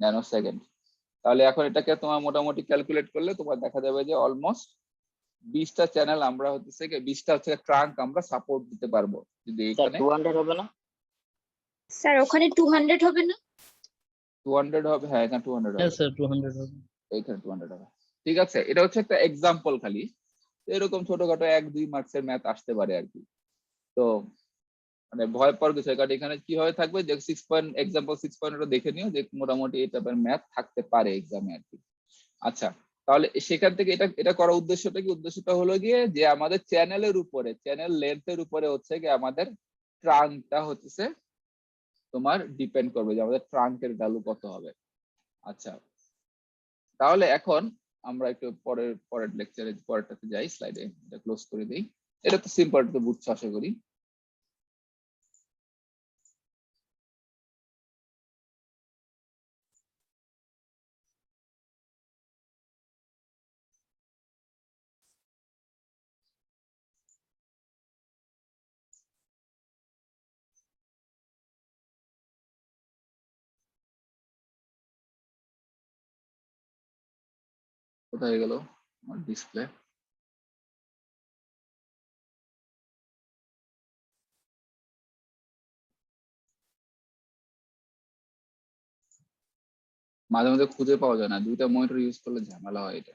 nano second. তাহলে এখন এটাকে তোমার মোটামুটি ক্যালকুলেট করলে তোমার দেখা যাবে যে অলমোস্ট 20টা চ্যানেল আমরা হচ্ছে 20টা হচ্ছে ট্রাঙ্ক আমরা সাপোর্ট দিতে পারবো। যদি স্যার এখানে 200 হবে না? স্যার ওখানে 200 হবে না? 200 হবে, হ্যাঁ এখানে 200 হ্যাঁ হবে, স্যার 200 হবে। এইখানে 200 হবে। ঠিক আছে, এটা হচ্ছে একটা এক্সাম্পল খালি, এরকম ছোটখাটো 1-2 মার্কসের ম্যাথ আসতে পারে আর কি। তো মানে ভয় পাওয়ার বিষয়, কারণ এখানে কি হয়ে থাকবে যে 6.0 দেখে নিও যে মোটামুটি এই টাইপের ম্যাথ থাকতে পারে এক্সামে আর কি। আচ্ছা, তাহলে সেখান থেকে এটা এটা করার উদ্দেশ্যটা কি, উদ্দেশ্যটা হলো গিয়ে যে আমাদের চ্যানেলের উপরে, চ্যানেল লেন্থের উপরে হচ্ছে কি আমাদের ট্রাঙ্কটা হচ্ছে তোমার ডিপেন্ড করবে যে আমাদের ট্রাঙ্কের ভ্যালু কত হবে। আচ্ছা, তাহলে এখন আমরা একটু পরের লেকচারে পরেরটাতে যাই, স্লাইডে এটা ক্লোজ করে দিই। এটা তো সিম্পল, তো বুঝছো আশা করি। কোথায় গেল আমার ডিসপ্লে? মাঝে মাঝে খুঁজে পাওয়া যায় না, দুইটা মনিটর ইউজ করলে ঝামেলা হয় এটা।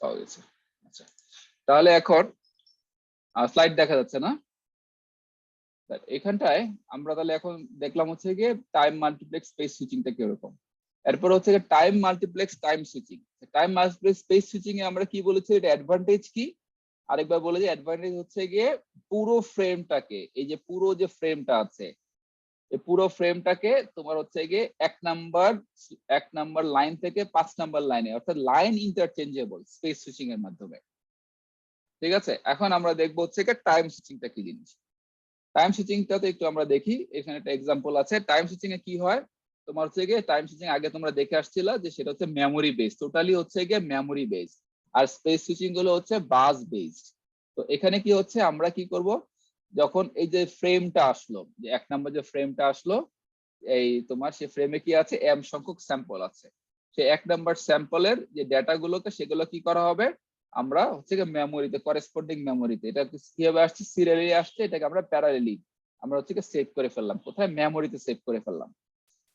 পাওয়া গেছে। আচ্ছা, তাহলে এখন স্লাইড দেখা যাচ্ছে না? এখানটায় আমরা তাহলে এখন দেখলাম হচ্ছে গিয়ে টাইম মাল্টিপ্লেক্স স্পেস সুইচিংটা কিরকম। এরপর হচ্ছে time multiplex time switching. Time multiplex space switching এ আমরা কি বলেছি, এটা অ্যাডভান্টেজ কি, আরেকবার বলে যে অ্যাডভান্টেজ হচ্ছে গিয়ে পুরো ফ্রেমটাকে, এই যে পুরো যে ফ্রেমটা আছে এই পুরো ফ্রেমটাকে তোমার হচ্ছে গিয়ে এক নাম্বার লাইন থেকে 5 নাম্বার লাইনে, অর্থাৎ লাইন ইন্টারচেঞ্জেবল স্পেস সুইচিং এর মাধ্যমে। ঠিক আছে, এখন আমরা দেখবো হচ্ছে টাইম সুইচিংটা কি জিনিস। টাইম সুইচিংটা তো একটু আমরা দেখি, এখানে একটা এক্সাম্পল আছে। টাইম সুইচিং এ কি হয়, তোমার হচ্ছে গিয়ে টাইম সুইচিং আগে তোমরা দেখে আসছিলা যে সেটা হচ্ছে মেমোরি বেস, টোটালি হচ্ছে গিয়ে মেমোরি বেস, আর স্পেস সুইচিং গুলো হচ্ছে বাস বেস। তো এখানে কি হচ্ছে, আমরা কি করব, যখন এই যে ফ্রেমটা আসলো, যে 1 নম্বর যে ফ্রেমটা আসলো, এই তোমার সে ফ্রেমে কি আছে, এম সংখ্যক স্যাম্পল আছে। সে 1 নম্বর স্যাম্পলের যে ডেটা গুলোকে সেগুলো কি করা হবে, আমরা হচ্ছে গিয়ে মেমোরিতে, করেসপন্ডিং মেমোরিতে, এটা কিভাবে আসছে, সিরিয়ালি আসছে, এটাকে আমরা প্যারালেলি আমরা হচ্ছে গিয়ে সেভ করে ফেললাম, কোথায়, মেমোরিতে সেভ করে ফেললাম।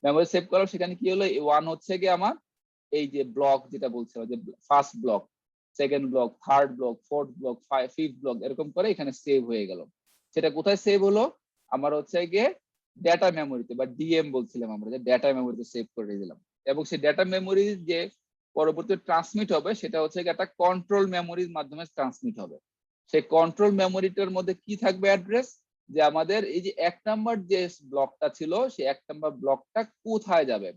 মেমোরি সেভ করার সেখানে কি হলো, ওয়ান হচ্ছে গিয়ে আমার এই যে ব্লক যেটা বলছে, যে first block, second block, third block, fourth block, fifth block, এরকম করে এখানে সেভ হয়ে গেল। সেটা কোথায় সেভ হলো, আমার হচ্ছে গিয়ে ডেটা মেমোরিতে, বা ডিএম বলছিলাম আমরা, যে ডেটা মেমোরিতে সেভ করে দিলাম। এবং সেই ডেটা মেমোরি যে পরবর্তী ট্রান্সমিট হবে, সেটা হচ্ছে একটা কন্ট্রোল মেমোরির মাধ্যমে ট্রান্সমিট হবে। সেই কন্ট্রোল মেমোরিটার মধ্যে কি থাকবে, অ্যাড্রেস, যে আমাদের এই যে 1 নাম্বার যে ব্লকটা ছিল, সেই 1 নাম্বার ব্লকটা কোথায় যাবে,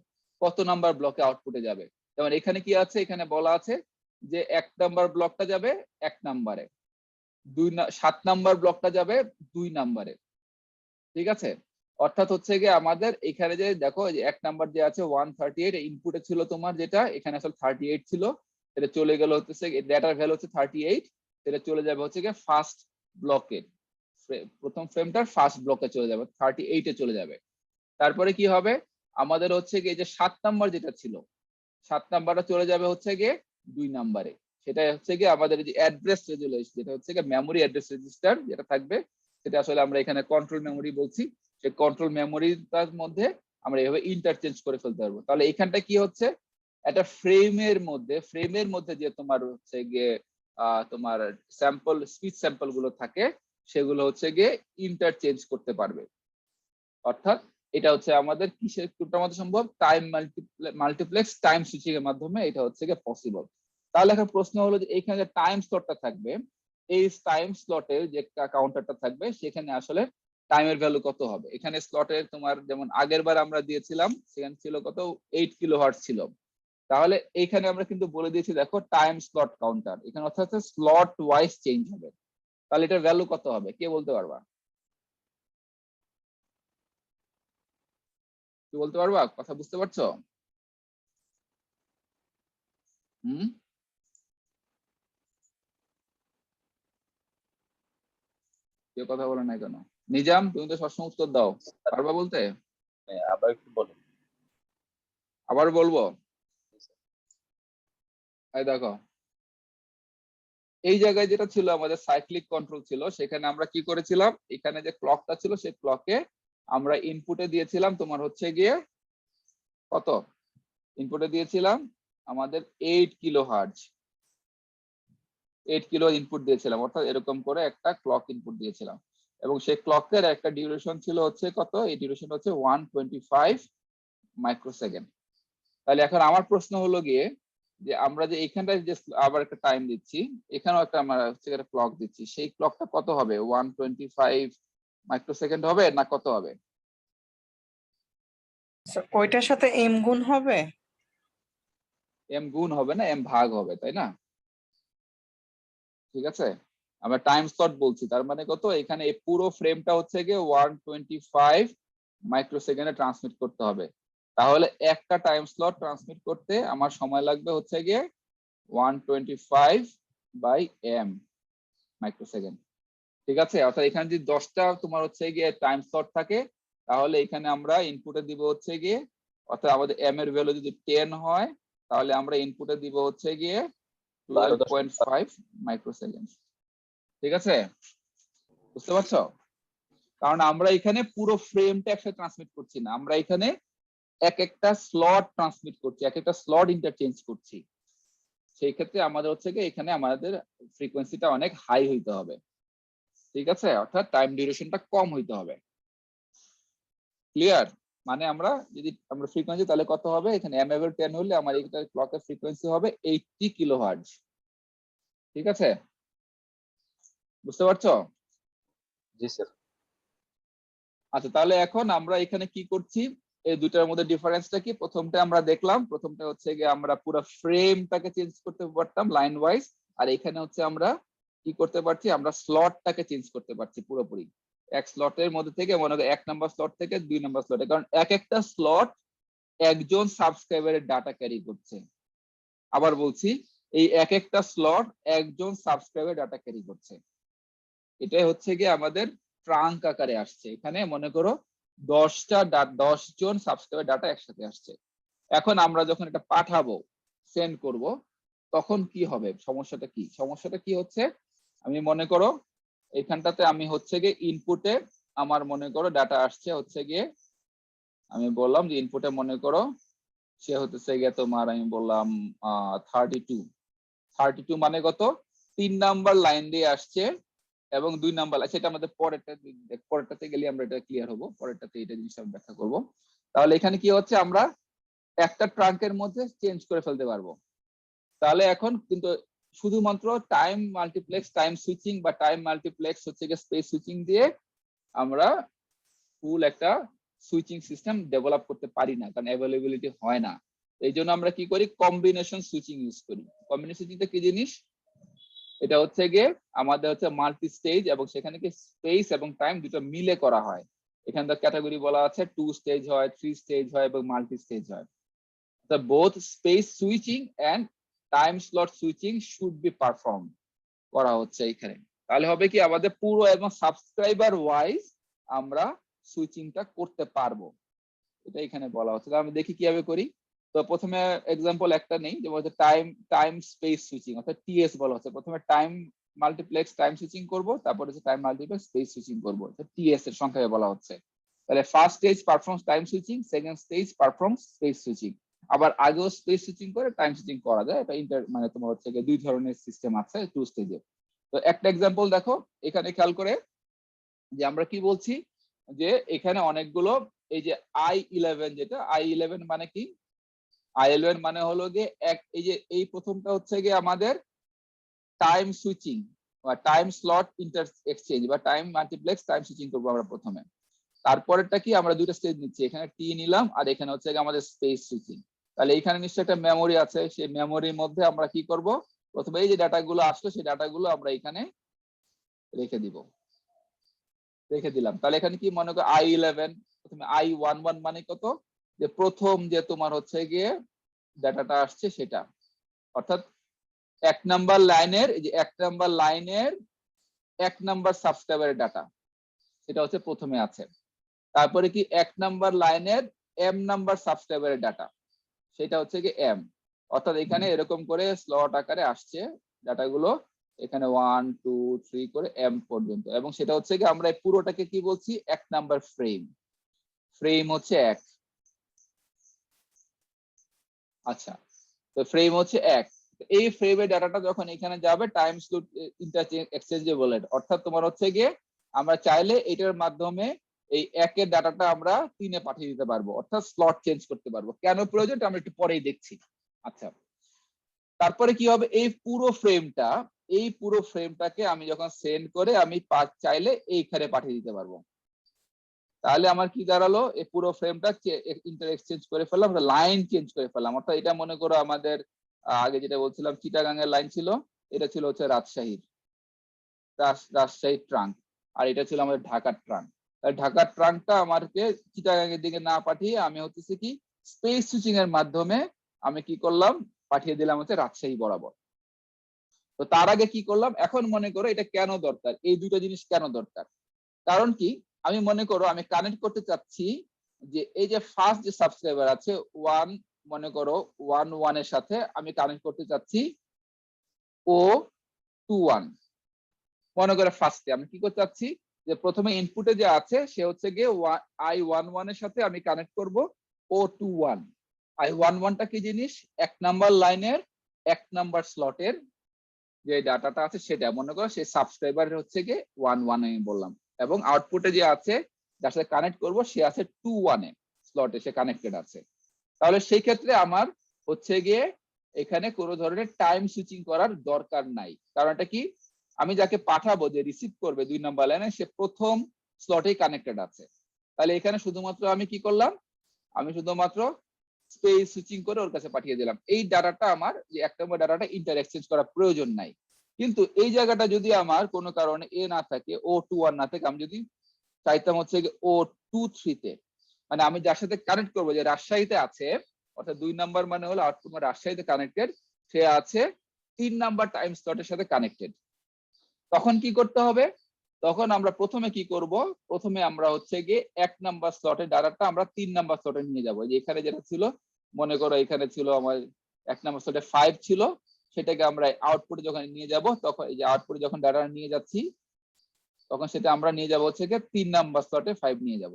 কত নাম্বার ব্লকে আউটপুটে যাবে। যেমন এখানে কি আছে, এখানে বলা আছে যে 1 নাম্বার ব্লকটা যাবে 1 নাম্বারে, 7 নাম্বার ব্লকটা যাবে 2 নাম্বারে। ঠিক আছে, অর্থাৎ হচ্ছে গিয়ে আমাদের এখানে যে দেখো, যে 1 নাম্বার যে আছে 138 ইনপুটে ছিল তোমার, যেটা এখানে আসলে 38 ছিল, এটা চলে গেল হচ্ছে ডেটার ভ্যালু হচ্ছে 38, সেটা চলে যাবে হচ্ছে গিয়ে ফার্স্ট ব্লকে, প্রথম ফ্রেমটার ফার্স্ট ব্লকে চলে যাবে, 38 এ চলে যাবে। তারপরে কি হবে, আমাদের হচ্ছে গিয়ে যে 7 নাম্বার যেটা ছিল, 7 নাম্বারটা চলে যাবে হচ্ছে গিয়ে 2 নাম্বারে। সেটা হচ্ছে গিয়ে আমাদের যে অ্যাড্রেস রেজুলেশন, যেটা হচ্ছে গিয়ে মেমোরি অ্যাড্রেস রেজিস্টার যেটা থাকবে, সেটা আসলে আমরা এখানে কন্ট্রোল মেমোরি বলছি। সেই কন্ট্রোল মেমোরিটার মধ্যে আমরা এভাবে ইন্টারচেঞ্জ করে ফেলতে পারবো। তাহলে এখানটা কি হচ্ছে, একটা ফ্রেমের মধ্যে যে তোমার হচ্ছে গিয়ে তোমার স্যাম্পল, স্পিচ স্যাম্পল গুলো থাকে, সেগুলো হচ্ছে গিয়ে ইন্টারচেঞ্জ করতে পারবে। অর্থাৎ এটা হচ্ছে আমাদের কিসের কোনটার মধ্যে সম্ভব, টাইম মাল্টিপ্লেক্স টাইম সুইচিং এর মাধ্যমে এটা হচ্ছে গিয়ে পসিবল। তাহলে এখন প্রশ্ন হলো যে এখানে যে টাইম স্লটটা থাকবে, এই টাইম স্লটের যে কাউন্টারটা থাকবে, সেখানে আসলে টাইমের ভ্যালু কত হবে। এখানে স্লটের তোমার যেমন আগের বার আমরা দিয়েছিলাম, সেখানে ছিল কত, 8 কিলোহার্টজ ছিল। তাহলে এখানে আমরা কিন্তু বলে দিয়েছি, দেখো টাইম স্লট কাউন্টার, এখানে অর্থাৎ স্লট ওয়াইজ চেঞ্জ হবে। তাহলে এটার ভ্যালু কত হবে, কে বলতে পারবা, কি বলতে পারবা, কথা বুঝতে পারছো? হুম, কেউ কথা বলে নাই কেন? নিজাম, তুমি তো সবসময় উত্তর দাও, পারবা বলতে? আবার একটু বলুন। আবার বলবো, এই দেখো, এই জায়গায় যেটা ছিল আমাদের সাইক্লিক কন্ট্রোল ছিল, সেখানে আমরা কি করেছিলাম, এখানে যে ক্লকটা ছিল, সেই ক্লকে আমরা ইনপুটে দিয়েছিলাম তোমার হচ্ছে গিয়ে কত, ইনপুটে দিয়েছিলাম আমাদের 8 কিলোহার্টজ, 8 কিলো ইনপুট দিয়েছিলাম, অর্থাৎ এরকম করে একটা ক্লক ইনপুট দিয়েছিলাম। এবং সেই ক্লকের একটা ডিউরেশন ছিল হচ্ছে কত, এই ডিউরেশন হচ্ছে 125 মাইক্রোসেকেন্ড। তাহলে এখন আমার প্রশ্ন হলো গিয়ে, যে আমরা যে এখানটায় যে আবার একটা টাইম দিচ্ছি, এখানেও একটা আমরা হচ্ছে একটা ক্লক দিচ্ছি, সেই ক্লকটা কত হবে, 125 মাইক্রোসেকেন্ড হবে না কত হবে? ওইটার সাথে এম গুণ হবে? এম গুণ হবে না, এম ভাগ হবে, তাই না? ঠিক আছে, আমরা টাইম স্লট বলছি, তার মানে কত, এখানে এই পুরো ফ্রেমটা হচ্ছে গিয়ে 125 মাইক্রোসেকেন্ডে ট্রান্সমিট করতে হবে। তাহলে একটা টাইম স্লট ট্রান্সমিট করতে আমার সময় লাগবে হচ্ছে গিয়ে 125 বাই এম মাইক্রোসেকেন্ড। ঠিক আছে, অর্থাৎ এখানে যদি 10টা তোমার হচ্ছে গিয়ে টাইম স্লট থাকে, তাহলে এখানে আমরা ইনপুটে দিব হচ্ছে গিয়ে, অর্থাৎ আমাদের এম এর ভ্যালু যদি 10 হয়, তাহলে আমরা ইনপুটে দিব হচ্ছে গিয়ে 12.5 মাইক্রোসেকেন্ড। ঠিক আছে, বুঝতে পারছো? কারণ আমরা এখানে পুরো ফ্রেমটা একসাথে ট্রান্সমিট করছি না, আমরা এখানে এক একটা স্লট ট্রান্সমিট করছি, এক একটা স্লট ইন্টারচেঞ্জ করছি। সেই ক্ষেত্রে আমাদের হচ্ছে গিয়ে এখানে আমাদের ফ্রিকোয়েন্সিটা অনেক হাই হইতে হবে। ঠিক আছে, অর্থাৎ টাইম ডিউরেশনটা কম হইতে হবে। ক্লিয়ার? মানে আমরা যদি আমরা ফ্রিকোয়েন্সি তাহলে কত হবে, এখানে এম এর 10 হলে আমার এইটা ক্লকের ফ্রিকোয়েন্সি হবে 80 কিলোহার্টজ। ঠিক আছে, বুঝতে পারছো? জি স্যার। আচ্ছা, তাহলে এখন আমরা এখানে কি করছি, এই দুটার মধ্যে ডিফারেন্সটা কি, প্রথমটা আমরা দেখলাম, প্রথমটা হচ্ছে গিয়ে আমরা পুরো ফ্রেমটাকে চেঞ্জ করতে পারতাম লাইন ওয়াইজ, আর এখানে হচ্ছে আমরা কি করতে পারছি, আমরা স্লটটাকে চেঞ্জ করতে পারছি পুরোপুরি। এক স্লটের মধ্যে থেকে মনে করো 1 নাম্বার স্লট থেকে 2 নাম্বার স্লটে, কারণ এক একটা স্লট একজন সাবস্ক্রাইবারের ডাটা ক্যারি করছে। আবার বলছি, এই এক একটা স্লট একজন সাবস্ক্রাইবার ডাটা ক্যারি করছে। এটাই হচ্ছে গিয়ে আমাদের ট্রাঙ্ক আকারে আসছে। এখানে মনে করো 10 জন সাবস্ক্রাইবার ডাটা একসাথে আসছে। এখন আমরা যখন এটা পাঠাবো, সেন্ড করব, তখন কি হবে? সমস্যাটা কি হচ্ছে, আমি মনে করো এখানটাতে আমি হচ্ছে গিয়ে ইনপুটে আমার মনে করো ডাটা আসছে হচ্ছে গিয়ে, আমি বললাম যে ইনপুটে মনে করো সে হচ্ছে গিয়ে তোমার, আমি বললাম 32 মানে কত? 3 নাম্বার লাইন দিয়ে আসছে এবং 2 নাম্বার, সেটা আমাদের পরেরটাতে গেলে আমরা এটা ক্লিয়ার হবো, পরেরটাতে এটা জিনিসটা আমি ব্যাখ্যা করবো। তাহলে এখানে কি হচ্ছে, আমরা একটা ট্রাঙ্কের মধ্যে চেঞ্জ করে ফেলতে পারবো। তাহলে এখন কিন্তু শুধুমাত্র টাইম মাল্টিপ্লেক্স টাইম সুইচিং বা টাইম মাল্টিপ্লেক্স হচ্ছে গিয়ে স্পেস সুইচিং দিয়ে আমরা ফুল একটা সুইচিং সিস্টেম ডেভেলপ করতে পারি না, কারণ অ্যাভেলেবিলিটি হয় না। এই জন্য আমরা কি করি, কম্বিনেশন সুইচিং ইউজ করি। কম্বিনেশন সুইচিংটা কি জিনিস? এটা হচ্ছে গিয়ে আমাদের হচ্ছে মাল্টি স্টেজ, এবং সেখানে কি স্পেস এবং টাইম দুটো মিলে করা হয়। এখানে ক্যাটাগরি বলা আছে 2 স্টেজ হয়, 3 স্টেজ হয় এবং মাল্টি স্টেজ হয়। The both space switching and time slot switching should be performed করা হচ্ছে এখানে। তাহলে হবে কি, আমাদের পুরো এবং সাবস্ক্রাইবার ওয়াইজ আমরা সুইচিংটা করতে পারবো, এটা এখানে বলা হচ্ছে। আমি দেখি কিভাবে করি। তো প্রথমে এক্সাম্পল একটা নেই, যেমন হচ্ছে টাইম স্পেস সুইচিং, অর্থাৎ টিএস বলা হচ্ছে। প্রথমে টাইম মাল্টিপ্লেক্স টাইম সুইচিং করব, তারপর হচ্ছে টাইম মাল্টিপ্লেক্স স্পেস সুইচিং করব, টিএস এর সংখ্যায় বলা হচ্ছে। তাহলে first stage performs time switching, second stage performs space switching. আবার আগেও স্পেস সুইচিং করে টাইম সুইচিং করা যায়। এটা মানে তোমার হচ্ছে দুই ধরনের সিস্টেম আছে 2 স্টেজে। তো একটা এক্সাম্পল দেখো, এখানে খেয়াল করে যে আমরা কি বলছি, যে এখানে অনেকগুলো এই যে I11, যেটা I11 মানে কি, I11 মানে হলো গিয়ে এই যে এই প্রথমটা হচ্ছে গিয়ে আমাদের টাইম সুইচিং বা টাইম স্লট ইন্টার এক্সচেঞ্জ বা টাইম মাল্টিপ্লেক্স টাইম সুইচিং করবো আমরা প্রথমে। তারপরেরটা কি, আমরা দুটো স্টেজ নিচ্ছি, এখানে টি নিলাম আর এখানে হচ্ছে আমাদের স্পেস সুইচিং। তাহলে এখানে নিশ্চয়ই একটা মেমোরি আছে, সেই মেমোরির মধ্যে আমরা কি করব, প্রথমে এই যে ডাটাগুলো আসলো সেই ডাটাগুলো আমরা এখানে রেখে দিলাম। তাহলে এখানে কি মনে করো I11, প্রথমে I11 মানে কত, যে প্রথম যে তোমার হচ্ছে গিয়ে ডাটাটা আসছে সেটা, অর্থাৎ 1 নাম্বার লাইনের, এই যে 1 নাম্বার লাইনের 1 নাম্বার সাবস্ক্রাইবারের ডাটা, সেটা হচ্ছে প্রথমে আছে। তারপরে কি 1 নাম্বার লাইনের M নাম্বার সাবস্ক্রাইবারের ডাটা, সেটা হচ্ছে কি M, অর্থাৎ এখানে এরকম করে স্লট আকারে আসছে ডাটাগুলো, এখানে 1 2 3 করে M পর্যন্ত। এবং সেটা হচ্ছে কি, আমরা পুরোটাকে কি বলছি, 1 নাম্বার ফ্রেম হচ্ছে 1। আচ্ছা, তো ফ্রেম হচ্ছে 1। এই ফ্রেমের ডাটাটা যখন এখানে যাবে টাইম স্লট ইন্টারচেঞ্জ এক্সচেঞ্জেবল, অর্থাৎ তোমার হচ্ছে গিয়ে আমরা চাইলে এটার মাধ্যমে এই 1 এর ডাটাটা আমরা 3 এ পাঠিয়ে দিতে পারবো, অর্থাৎ স্লট চেঞ্জ করতে পারবো। কেন প্রয়োজন আমরা একটু পরেই দেখছি। আচ্ছা, তারপরে কি হবে, এই পুরো ফ্রেমটাকে আমি যখন সেন্ড করে আমি চাইলে এইখানে পাঠিয়ে দিতে পারবো। তাহলে আমার কি দাঁড়ালো, এই পুরো ফ্রেমটা ইন্টার এক্সচেঞ্জ করে ফেললাম, লাইন চেঞ্জ করে ফেললাম। অর্থাৎ এটা মনে করো আমাদের আগে যেটা বলছিলাম চিটাগাং এর লাইন ছিল, এটা ছিল হচ্ছে রাজশাহীর ট্রাঙ্ক, আর এটা ছিল আমাদের ঢাকার ট্রাঙ্ক। ঢাকার ট্রাঙ্কটা আমাকে চিটাগাং এর দিকে না পাঠিয়ে আমি হচ্ছে কি স্পেস সুইচিং এর মাধ্যমে আমি কি করলাম, পাঠিয়ে দিলাম হচ্ছে রাজশাহী বরাবর। তো তার আগে কি করলাম, এখন মনে করো এটা কেন দরকার, এই দুটো জিনিস কেন দরকার, কারণ কি, আমি মনে করো আমি কানেক্ট করতে চাচ্ছি যে এই যে ফার্স্ট যে সাবস্ক্রাইবার আছে 1, মনে করো 1 এর সাথে আমি কানেক্ট করতে চাচ্ছি O21। মনে করো ফার্স্টে আমি কি করতে চাচ্ছি, যে প্রথমে ইনপুটে যে আছে সে হচ্ছে গিয়ে I11 এর সাথে আমি কানেক্ট করব O21। I11টা কি জিনিস, 1 নাম্বার লাইনের 1 নাম্বার স্লটের যে ডাটাটা আছে সেটা, মনে করো সেই সাবস্ক্রাইবার হচ্ছে গিয়ে 11 আমি বললাম, এবং আউটপুটে যে আছে যার সাথে কানেক্ট করব সে আছে 21 এ স্লটে, সে কানেক্টেড আছে। তাহলে সেই ক্ষেত্রে আমার হচ্ছে গিয়ে এখানে কোনো ধরনের টাইম সুইচিং করার দরকার নাই। কারণ এটা কি, আমি যাকে পাঠাবো, যে রিসিভ করবে 2 নাম্বার লাইনে, সে প্রথম স্লটেই কানেক্টেড আছে। তাহলে এখানে শুধুমাত্র আমি কি করলাম, আমি শুধুমাত্র স্পেস সুইচিং করে ওর কাছে পাঠিয়ে দিলাম। এই ডাটাটা আমার যে 1 নম্বর ডাটাটা ইন্টার এক্সচেঞ্জ করার প্রয়োজন নাই। কিন্তু এই জায়গাটা যদি আমার কোনো কারণে এ না থাকে, O21 না থাকে, আমি যদি চাইতাম হচ্ছে O23 তে, মানে আমি যার সাথে কানেক্ট করবো, যে রাজশাহীতে আছে, অর্থাৎ 2 নাম্বার মানে হলো আর তোমার রাজশাহীতে কানেক্টেড, সে আছে 3 নাম্বার টাইম স্লটের সাথে কানেক্টেড। তখন কি করতে হবে? তখন আমরা প্রথমে কি করব, প্রথমে আমরা হচ্ছে গিয়ে 1 নাম্বার স্লটের ডাটাটা আমরা 3 নাম্বার স্লটে নিয়ে যাব। যে এখানে যেটা ছিল, মনে করো এখানে ছিল আমার 1 নাম্বার স্লটে 5 ছিল, সেটাকে আমরা আউটপুটে যখন নিয়ে যাব, তখন এই যে আউটপুটে যখন ডাটা নিয়ে যাচ্ছি, তখন সেটা আমরা নিয়ে যাব হচ্ছে গিয়ে 3 নাম্বার স্লটে 5 নিয়ে যাব।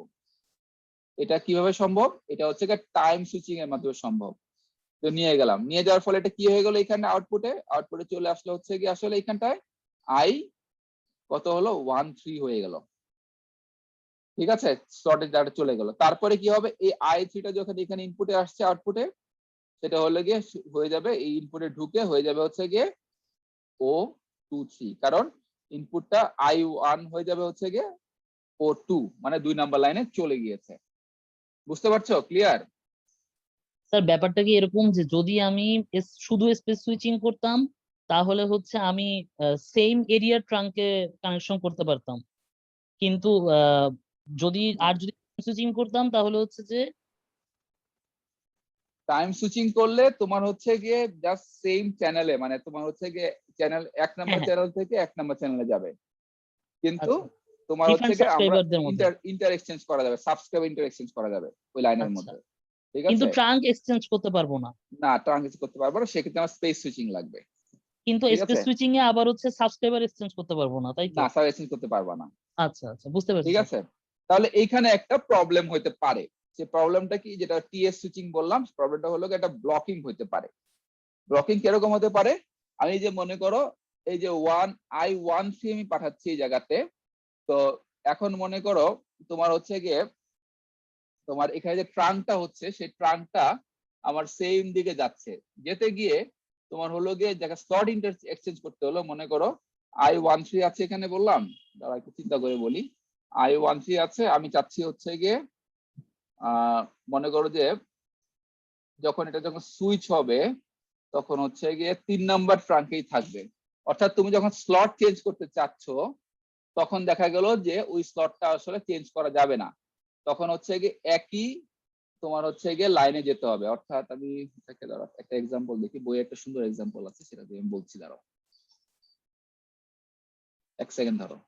এটা কিভাবে সম্ভব? এটা হচ্ছে গিয়ে টাইম সুইচিং এর মাধ্যমে সম্ভব। তো নিয়ে গেলাম, নিয়ে যাওয়ার ফলে এটা কি হয়ে গেল, এখানে আউটপুটে চলে আসলে হচ্ছে কি আসলে এখানটায় আই কত হলো 1 3 হয়ে গেল। ঠিক আছে, স্লটের ডাটা চলে গেল। তারপরে কি হবে, এই i3টা যখন এখানে ইনপুটে আসছে আউটপুটে, সেটা হলে গিয়ে হয়ে যাবে এই ইনপুটে ঢুকে হয়ে যাবে হচ্ছে গিয়ে O23, কারণ ইনপুটটা I1 হয়ে যাবে হচ্ছে গিয়ে O2, মানে 2 নাম্বার লাইনে চলে গিয়েছে। বুঝতে পারছো? ক্লিয়ার? স্যার ব্যাপারটা কি এরকম যে যদি আমি শুধু স্পেস সুইচিং করতাম তাহলে হচ্ছে আমি সেম এরিয়ার ট্রাঙ্কে কানেকশন করতে পারতাম, কিন্তু যদি সুইচিং করতাম তাহলে হচ্ছে যে টাইম সুইচিং করলে তোমার হচ্ছে গিয়ে জাস্ট সেম চ্যানেলে, মানে তোমার হচ্ছে গিয়ে চ্যানেল 1 নাম্বার হ্যাঁ, হ্যাঁ, চ্যানেল থেকে 1 নাম্বার চ্যানেলে যাবে, কিন্তু আচ্ছা, তোমার হচ্ছে ডিফারেন্ট গিয়ে আমরা সাবস্ক্রাইবারদের মধ্যে। ইন্টার এক্সচেঞ্জ করা যাবে, সাবস্ক্রাইব ইন্টার এক্সচেঞ্জ করা যাবে ওই লাইনের আচ্ছা, মধ্যে। ঠিক কিন্তু আছে? ট্রাঙ্ক এক্সচেঞ্জ করতে পারবো না। না, ট্রানজিট করতে পারবো না, সেক্ষেত্রে আমার স্পেস সুইচিং লাগবে। কিন্তু ঠিক স্পেস আছে? সুইচিং এ আবার হচ্ছে সাবস্ক্রাইবার এক্সচেঞ্জ করতে পারবো না, তাই তো? না, সাব এক্সচেঞ্জ করতে পারবা না। আচ্ছা, আচ্ছা, বুঝতে পারছি ঠিক স্যার। আছে, তাহলে এইখানে একটা প্রবলেম হইতে পারে। যে প্রবলেমটা কি, যেটা টিএস সুইচিং বললাম, প্রবলেমটা হলো একটা ব্লকিং হইতে পারে। ব্লকিং কিরকম হতে পারে? আমি যে মনে করো এই যে I13 আমি পাঠাচ্ছি এই জায়গাতে, তো এখন মনে করো তোমার হচ্ছে গিয়ে তোমার এখানে যে ট্রাঙ্কটা হচ্ছে, সেই ট্রাঙ্কটা আমার সেম দিকে যাচ্ছে, যেতে গিয়ে তোমার হলো গিয়ে জায়গা স্লট ইন্টার এক্সচেঞ্জ করতে হলো। মনে করো I13 আছে এখানে, বললাম দাঁড়া একটু চিন্তা করে বলি। I13 আছে, আমি চাচ্ছি হচ্ছে গিয়ে মনে করো যে যখন সুইচ হবে, তখন হচ্ছে গিয়ে 3 নাম্বার ট্রাঙ্কেই থাকবে। অর্থাৎ তুমি যখন স্লট চেঞ্জ করতে চাচ্ছ, তখন দেখা গেল যে ওই স্লটটা আসলে চেঞ্জ করা যাবে না, তখন হচ্ছে গিয়ে একই তোমার হচ্ছে গিয়ে লাইনে যেতে হবে। অর্থাৎ আমি দাঁড়াও একটা এক্সাম্পল দেখি, বইয়ে একটা সুন্দর এক্সাম্পল আছে, সেটা দিয়ে আমি বলছি, দাঁড়াও 1 সেকেন্ড ধরো।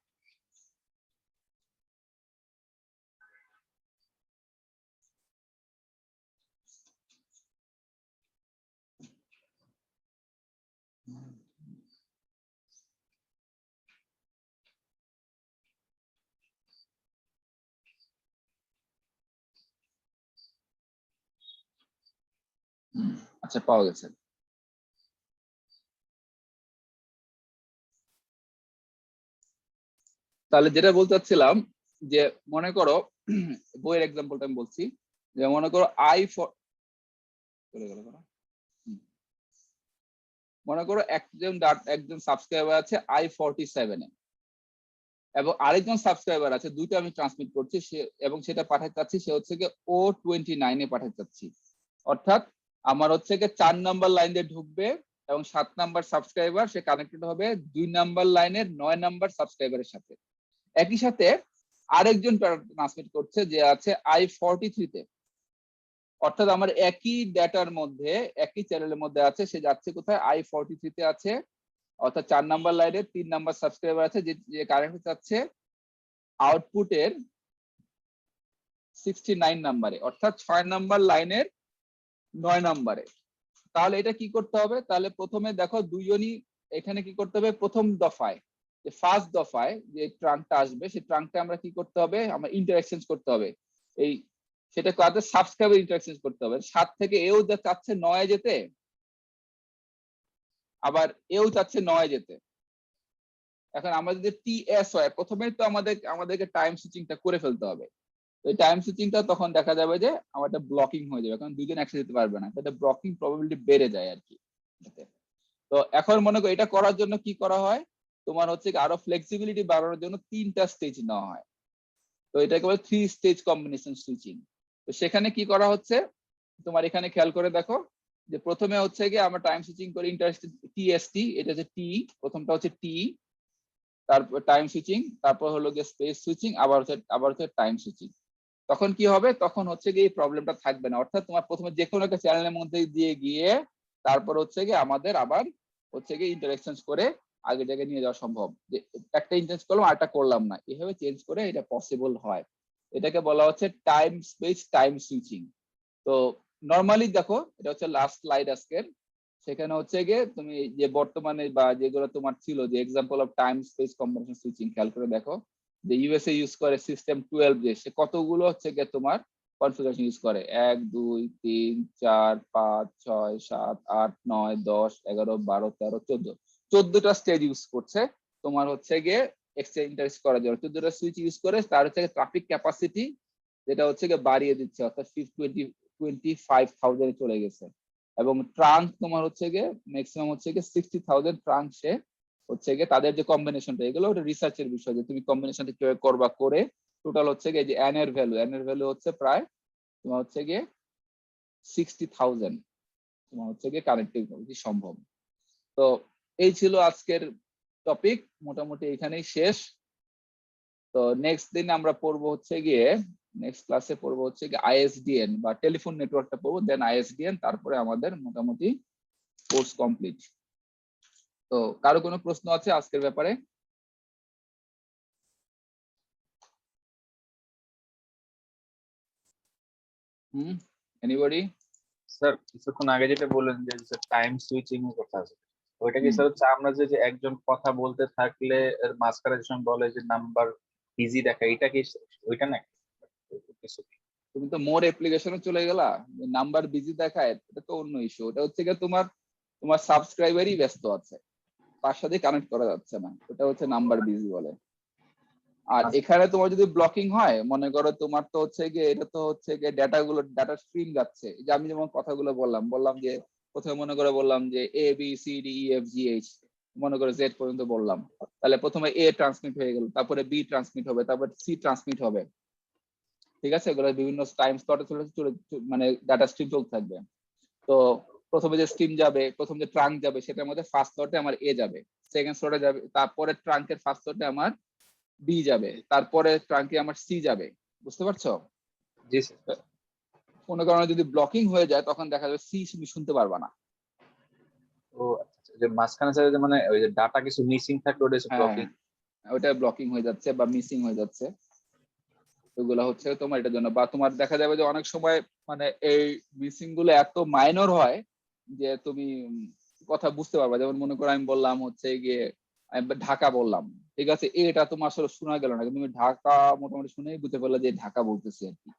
আচ্ছা, পাওয়া গেছে। তাহলে যেটা বলতে চাচ্ছিলাম, যে মনে করো বইয়ের এক্সাম্পলটা আমি বলছি, যে মনে করো চলে গেল কেন? মনে করো একজন সাবস্ক্রাইবার আছে I47 এ, এবং আরেকজন সাবস্ক্রাইবার আছে, দুইটা আমি ট্রান্সমিট করছি, সে এবং সেটা পাঠাতে চাচ্ছি, সে হচ্ছে গিয়ে O29 এ পাঠাতে চাচ্ছি। অর্থাৎ আমার হচ্ছে গিয়ে 4 নাম্বার লাইন দিয়ে ঢুকবে, এবং 7 নাম্বার সাবস্ক্রাইবার সে কানেক্টেড হবে 2 নাম্বার লাইনের 9 নাম্বার সাবস্ক্রাইবারের সাথে। একই সাথে আরেকজন ট্রান্সমিট করছে যে আছে I43 তে, অর্থাৎ আমার একই ডেটার মধ্যে একই চ্যানেলের মধ্যে আছে, সে যাচ্ছে কোথায়, I43 তে আছে, অর্থাৎ 4 নাম্বার লাইনের 3 নাম্বার সাবস্ক্রাইবার আছে, যে কানেক্ট হতে যাচ্ছে আউটপুটের 69 নাম্বারে, অর্থাৎ 6 নাম্বার লাইনের 9 নাম্বারে। তাহলে এটা কি করতে হবে? তাহলে প্রথমে দেখো দুইজনই এখানে কি করতে হবে, প্রথম দফায় যে ফার্স্ট দফায় যে ট্রাঙ্কটা আসবে, সেই ট্রাঙ্কটা আমরা কি করতে হবে, আমরা ইন্টার এক্সচেঞ্জ করতে হবে। এই সেটা কাজে সাবস্ক্রাইবার ইন্টার এক্সচেঞ্জ করতে হবে। 7 থেকে এও চাচ্ছে 9 যেতে, আবার এও চাচ্ছে 9 যেতে। এখন আমাদের যদি টিএস হয়, প্রথমে তো আমাদেরকে টাইম সুইচিংটা করে ফেলতে হবে। এই টাইম সুইচিংটা তখন দেখা যাবে যে আমার একটা ব্লকিং হয়ে যাবে, কারণ দুজন একসাথে যেতে পারবে না, এটা ব্লকিং প্রবাবিলিটি বেড়ে যায় আর কি। তো এখন মনে করো এটা করার জন্য কি করা হয়, তোমার হচ্ছে আরো ফ্লেক্সিবিলিটি বাড়ানোর জন্য 3টা স্টেজ নেওয়া হয়। তো এটাকে বলে 3 স্টেজ কম্বিনেশন সুইচিং। তো সেখানে কি করা হচ্ছে, তোমার এখানে খেয়াল করে দেখো, যে প্রথমে হচ্ছে গিয়ে আমরা টাইম সুইচিং করি টিএসটি, এটা হচ্ছে টি, প্রথমটা হচ্ছে টি, তারপর টাইম সুইচিং, তারপর হলো গিয়ে স্পেস সুইচিং, আবার হচ্ছে টাইম সুইচিং। তখন কি হবে, তখন হচ্ছে গিয়ে এই প্রবলেমটা থাকবে না। অর্থাৎ তোমার প্রথমে যে কোনো একটা চ্যানেলের মধ্যে দিয়ে গিয়ে তারপর হচ্ছে গিয়ে আমাদের আবার হচ্ছে গিয়ে ইন্টারএক্সচেঞ্জ করে আগে জায়গায় নিয়ে যাওয়া সম্ভব। যে একটা ইন্টারেক্ট করলাম আরটা করলাম না, এভাবে চেঞ্জ করে এটা পসিবল হয়। এটাকে বলা হচ্ছে টাইম স্পেস টাইম সুইচিং। তো নরমালি দেখো, এটা হচ্ছে লাস্ট স্লাইড আজকের। সেখানে হচ্ছে গিয়ে তুমি যে বর্তমানে বা যেগুলো তোমার ছিল যে example of time space combination switching, খেয়াল করে দেখো যে ইউএসএ ইউজ করে সিস্টেম 12, যে সে কতগুলো হচ্ছে গিয়ে তোমার কনফিগারেশন ইউজ করে, 1 2 3 4 5 6 7 8 9 10 11 12 13 14, 14টা স্টেজ ইউজ করছে তোমার হচ্ছে গিয়ে এক্সচেঞ্জ ইন্টারেক্ট করার জন্য। 14টা সুইচ ইউজ করে তার হচ্ছে ট্রাফিক ক্যাপাসিটি যেটা হচ্ছে গিয়ে বাড়িয়ে দিচ্ছে, অর্থাৎ 25,000 চলে গেছে। এবং ট্রাঙ্ক তোমার হচ্ছে গিয়ে ম্যাক্সিমাম হচ্ছে গিয়ে 60,000 ট্রাঙ্ক সে হচ্ছে গিয়ে তাদের যে কম্বিনেশনটা, এগুলো ওটা রিসার্চের বিষয় যে তুমি কম্বিনেশনটা কিভাবে করবা, করে টোটাল হচ্ছে গিয়ে যে এন এর ভ্যালু হচ্ছে প্রায় তোমার হচ্ছে গিয়ে 60,000 তোমার হচ্ছে গিয়ে কানেক্টিভিটি সম্ভব। তো এই ছিল আজকের টপিক, মোটামুটি এখানেই শেষ। তো নেক্সট দিন আমরা পড়বো হচ্ছে গিয়ে, নেক্সট ক্লাসে পড়বো হচ্ছে গিয়ে আইএসডিএন বা টেলিফোন নেটওয়ার্কটা পড়বো, দেন আইএসডিএন, তারপরে আমাদের মোটামুটি কোর্স কমপ্লিট। তো কারো কোনো প্রশ্ন আছে আজকের ব্যাপারে? এনিবডি? স্যার কিছুক্ষণ আগে যেটা বললেন যে টাইম সুইচিং এর কথা আছে, ওইটা কি হুম। স্যার হচ্ছে আমরা যে একজন কথা বলতে থাকলে এর মাঝখানে যে সময় বলে যে নাম্বার বিজি দেখা, এটা কি ওইটা না? কিছু তুমি তো মোর অ্যাপ্লিকেশনে চলে গেলা, নাম্বার বিজি দেখায়, এটা তো অন্য ইস্যু। ওটা হচ্ছে গিয়ে তোমার তোমার সাবস্ক্রাইবারই ব্যস্ত আছে, তার সাথে কানেক্ট করা যাচ্ছে না, ওটা হচ্ছে নাম্বার বিজি বলে। আর এখানে তোমার যদি ব্লকিং হয়, মনে করো তোমার তো হচ্ছে গিয়ে এটা তো হচ্ছে গিয়ে ডাটা স্ট্রিম যাচ্ছে। এই যে আমি যেমন কথাগুলো বললাম যে প্রথমে মনে করে বললাম যে A B C D E F G H, মনে করে জেড পর্যন্ত বললাম, তাহলে প্রথমে এ ট্রান্সমিট হয়ে গেল, তারপরে বি ট্রান্সমিট হবে, তারপরে সি ট্রান্সমিট হবে। ঠিক আছে, এগুলো বিভিন্ন টাইম স্লটে চলে মানে ডাটা স্ট্রিম চলতে থাকবে। তো প্রথমে যে স্ট্রিম যাবে, প্রথম যে ট্রাঙ্ক যাবে, সেটার মধ্যে ফার্স্ট স্লটে আমার এ যাবে, সেকেন্ড স্লটে যাবে, তারপরে ট্রাঙ্কের ফার্স্ট স্লটে আমার বি যাবে, তারপরে ট্রাঙ্কে আমার সি যাবে। বুঝতে পারছো? জি স্যার। কোনো কারণে যদি ব্লকিং হয়ে যায়, তখন দেখা যাবে সি তুমি শুনতে পারবা না। ও আচ্ছা, যে মাঝখানে স্যার যে মানে ওই যে ডাটা কিছু মিসিং থাকলে ওটা হচ্ছে হ্যাঁ, ব্লকিং। ওটা ব্লকিং হয়ে যাচ্ছে বা মিসিং হয়ে যাচ্ছে, ওগুলো হচ্ছে তোমার এটার জন্য। বা তোমার দেখা যাবে যে অনেক সময় মানে এই মিসিং গুলো এত মাইনর হয় যে তুমি কথা বুঝতে পারবা। যেমন মনে করো আমি বললাম হচ্ছে গিয়ে আমি ঢাকা বললাম, ঠিক আছে, এটা তোমার আসলে শোনা গেল না, কিন্তু তুমি ঢাকা মোটামুটি শুনেই বুঝতে পারলে যে ঢাকা বলতেছি আর কি,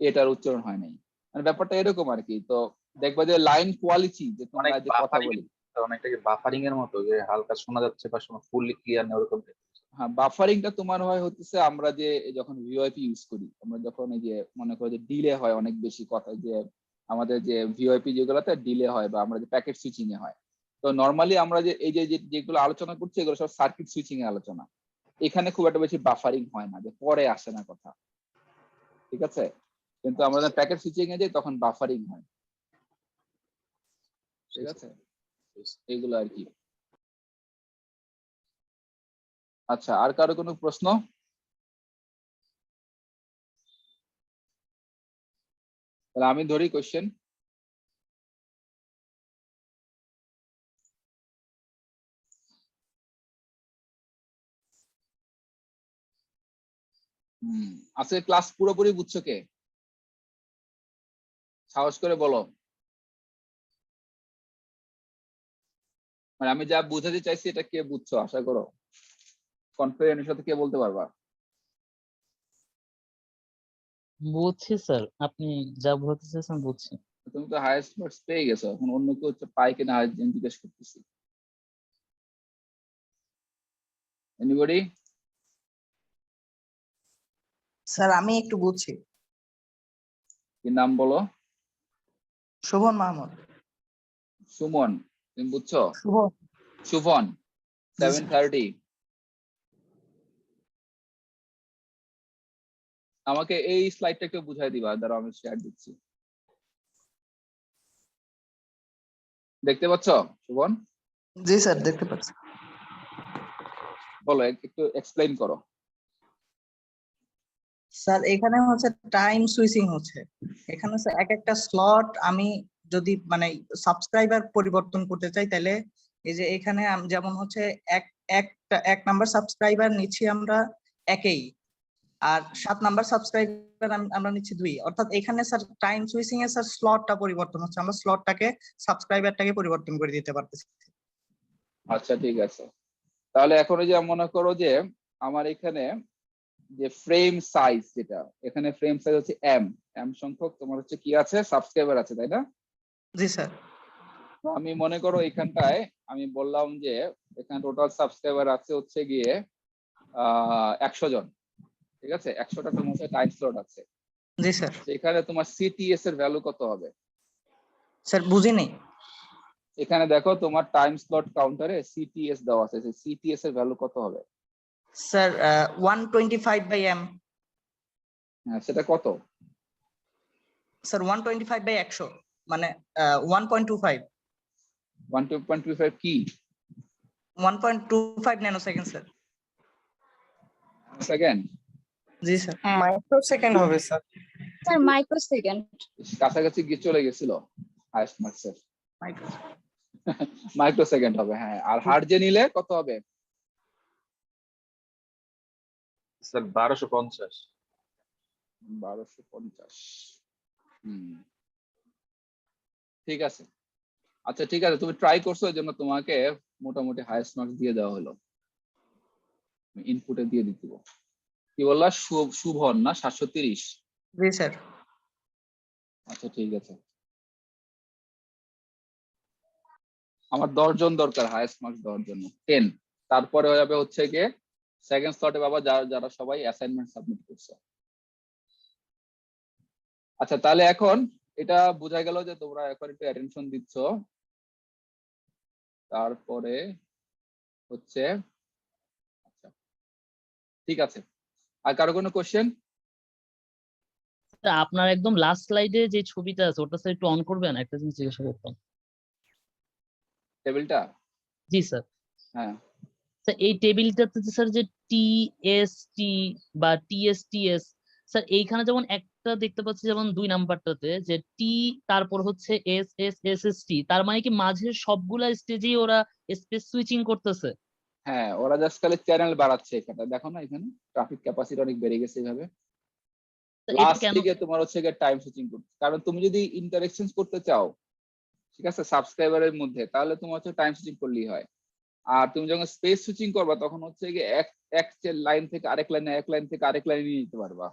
এটার উচ্চারণ হয় নাই। মানে ব্যাপারটা এরকম আর কি। তো দেখবা যে লাইন কোয়ালিটি, যে তোমরা অনেক যে কথা বাফারিং, বলি, অনেকটা কি বাফারিং এর মতো যে হালকা শোনা যাচ্ছে বা ফুললি ক্লিয়ার না ওরকম। হ্যাঁ, বাফারিংটা তোমার হয় হচ্ছে আমরা যে যখন ভিওআইপি ইউজ করি, আমরা যখন এই যে মনে করো যে ডিলে হয় অনেক বেশি কথা, যে আমাদের যে ভিওআইপি যেগুলোতে ডিলে হয় বা আমরা যে প্যাকেট সুইচিং এ হয়। তো নর্মালি আমরা যে এই যে যেগুলো আলোচনা করছি, এগুলো সব সার্কিট সুইচিং এর আলোচনা। এখানে খুব একটা বেশি বাফারিং হয় না, যে পরে আসে না কথা, ঠিক আছে। কিন্তু আমরা যখন প্যাকেট সুইচিং এ যাই তখন বাফারিং হয়, ঠিক আছে, এইগুলো আর কি। আচ্ছা, আর কারো কোনো প্রশ্ন? তাহলে আমি ধরি কোশ্চেন। আজকে ক্লাস পুরোপুরি বুঝছো কে? সাহস করে বলো। মানে আমি যা বুঝাতে চাইছি এটা কে বুঝছো আশা করো? কনফিডেন্সের সাথে কে বলতে পারবা? বুঝছি স্যার, আপনি যা বলতে চাইছেন বুঝছি। তুমি তো হাইয়েস্ট মার্কস পেয়ে গেছো, এখন অন্য কেউ হচ্ছে পায় কিনা জিজ্ঞেস করতেছি। এনিবডি? স্যার আমি একটু বুঝছি। কি নাম বলো? শোভন মাহমুদ। সুমন, তুমি বুঝছো? শুভন। সুফন, জি স্যার। 7:30। আমাকে এই স্লাইডটা একটু বুঝাই দিবা, দাঁড়াও আমি শেয়ার দিচ্ছি। দেখতে পাচ্ছ সুমন? জি স্যার দেখতে পাচ্ছি। বলো, একটু এক্সপ্লেইন করো। স্যার এখানে হচ্ছে টাইম সুইচিং হচ্ছে, এখানে হচ্ছে এক একটা স্লট আমি যদি মানে সাবস্ক্রাইবার পরিবর্তন করতে চাই তাহলে এই যে এখানে যেমন হচ্ছে এক নাম্বার সাবস্ক্রাইবার নিচ্ছি আমরা একেই, আর 7 নাম্বার সাবস্ক্রাইবার আমরা নিচ্ছি 2, অর্থাৎ এখানে স্যার টাইম সুইচিং এ স্যার স্লটটা পরিবর্তন হচ্ছে, আমরা স্লটটাকে সাবস্ক্রাইবারটাকে পরিবর্তন করে দিতে পারতেছি। আচ্ছা ঠিক আছে, তাহলে এখন ওই যে মনে করো যে আমার এখানে যে ফ্রেম সাইজ, যেটা এখানে ফ্রেম সাইজ হচ্ছে এম সংখ্যক তোমার হচ্ছে কি আছে, সাবস্ক্রাইবার আছে, তাই না? জি স্যার। তো আমি মনে করো এখানটায় আমি বললাম যে এখানে টোটাল সাবস্ক্রাইবার আছে হচ্ছে গিয়ে 100 জন, ঠিক আছে, 100টা তোমার টাইম স্লট আছে। জি স্যার। এখানে তোমার সিটিএস এর ভ্যালু কত হবে? স্যার বুঝিনি। এখানে দেখো তোমার টাইম স্লট কাউন্টারে সিটিএস দেওয়া আছে, সিটিএস এর ভ্যালু কত হবে? Sir 125/m। হ্যাঁ, সেটা কত? স্যার 125/100 মানে 1.25 1.25 কি 1.25 ন্যানোসেকেন্ড স্যার। সেকেন্ড? জি স্যার। মাইক্রো সেকেন্ড হবে স্যার। Sir micro second. কাছাকাছি গিয়ে চলে গেছিল হাইস্ট মার্কসের। মাইক্রো সেকেন্ড হবে, হ্যাঁ। আর হার্জে নিলে কত হবে? স্যার 1250। 1250। ঠিক আছে, আচ্ছা ঠিক আছে, তুমি ট্রাই করছো, এই জন্য তোমাকে মোটামুটি হাইয়েস্ট মার্কস দিয়ে দেওয়া হলো, ইনপুটে দিয়ে দিতে। কি বললা, শুভন না 730? জি স্যার। আচ্ছা ঠিক আছে, আমার 10 জন দরকার হাইয়েস্ট মার্কস দেওয়ার জন্য, 10। তারপরে হয়ে যাবে হচ্ছে গিয়ে সেকেন্ড স্লটে বাবা যারা যারা সবাই অ্যাসাইনমেন্ট সাবমিট করছে। আচ্ছা তাহলে এখন এটা বোঝা গেল যে তোমরা এখন একটু অ্যাটেনশন দিচ্ছ। তারপরে হচ্ছে আচ্ছা ঠিক আছে, আর কারো কোনো কোশ্চেন? আপনার একদম লাস্ট স্লাইডে যে ছবিটা আছে ওটা স্যার একটু অন করবেন, একটা জিনিস জিজ্ঞাসা করতাম। টেবিলটা? জি স্যার। হ্যাঁ স্যার এই টেবিলটাতে স্যার যে টিএসটি বা টিএসটিএস, স্যার এইখানে যেমন একটা দেখতে পাচ্ছি, যেমন 2 নাম্বারটাতে যে টি তারপর হচ্ছে এস, তার মানে কি মাঝের সবগুলা স্টেজেই ওরা স্পেস সুইচিং করতেছে? হ্যাঁ, ওরা জাস্ট খালি চ্যানেল বাড়াচ্ছে, এখানে দেখো না, এখানে ট্রাফিক ক্যাপাসিটি অনেক বেড়ে গেছে এইভাবে। তো এটা লাস্ট কেন? দিকে তোমার হচ্ছে গিয়ে টাইম সুইচিং করতে, কারণ তুমি যদি ইন্টারেকশন করতে চাও, ঠিক আছে, সাবস্ক্রাইবারের মধ্যে, তাহলে তোমার হচ্ছে টাইম সুইচিং করলেই হয়। আর তুমি যখন স্পেস সুইচিং করবা তখন হচ্ছে গিয়ে এক লাইন থেকে আরেক লাইনে, এক লাইন থেকে আরেক লাইনে নিয়ে যেতে পারবা।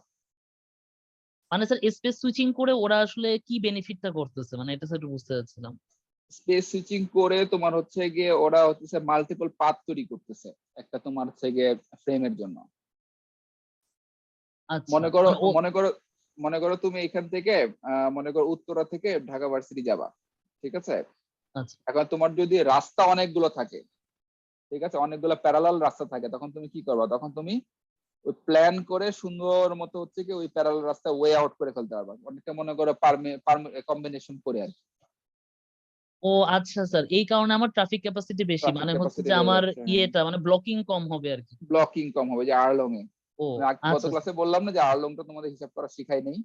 মানে স্যার স্পেস সুইচিং করে ওরা আসলে কি বেনিফিটটা করতেছে, মানে এটা স্যার একটু বুঝতে চাচ্ছিলাম। স্পেস সুইচিং করে তোমার হচ্ছে গিয়ে ওরা হচ্ছে মাল্টিপল পাথ তৈরি করতেছে একটা তোমার হচ্ছে গিয়ে ফ্রেমের জন্য। আচ্ছা মনে করো মানে ও মনে করো মনে করো তুমি এখান থেকে মনে করো উত্তরা থেকে ঢাকা ভার্সিটি যাবা, ঠিক আছে। আচ্ছা এখন তোমার যদি রাস্তা অনেকগুলো থাকে, ঠিক আছে, অনেকগুলো প্যারালাল রাস্তা থাকে, তখন তুমি কি করবা, তখন তুমি ওই প্ল্যান করে সুন্দর মতো হচ্ছে কি ওই প্যারালাল রাস্তা ওয়ে আউট করে ফেলতে পারবা, অনেকটা মনে করো কম্বিনেশন করে আর কি। ও আচ্ছা স্যার, এই কারণে আমার ট্রাফিক ক্যাপাসিটি বেশি, ট্রাফিক মানে হচ্ছে ক্যাপাসিটি যে বেড়ে আমার যাচ্ছে, ইয়েটা মানে ব্লকিং কম হবে আর কি। ব্লকিং কম হবে, যে আর্লং এ ও গত আচ্ছা ক্লাসে বললাম না যে আর্লংটা তোমাদের হিসাব করা শিখাই নেই,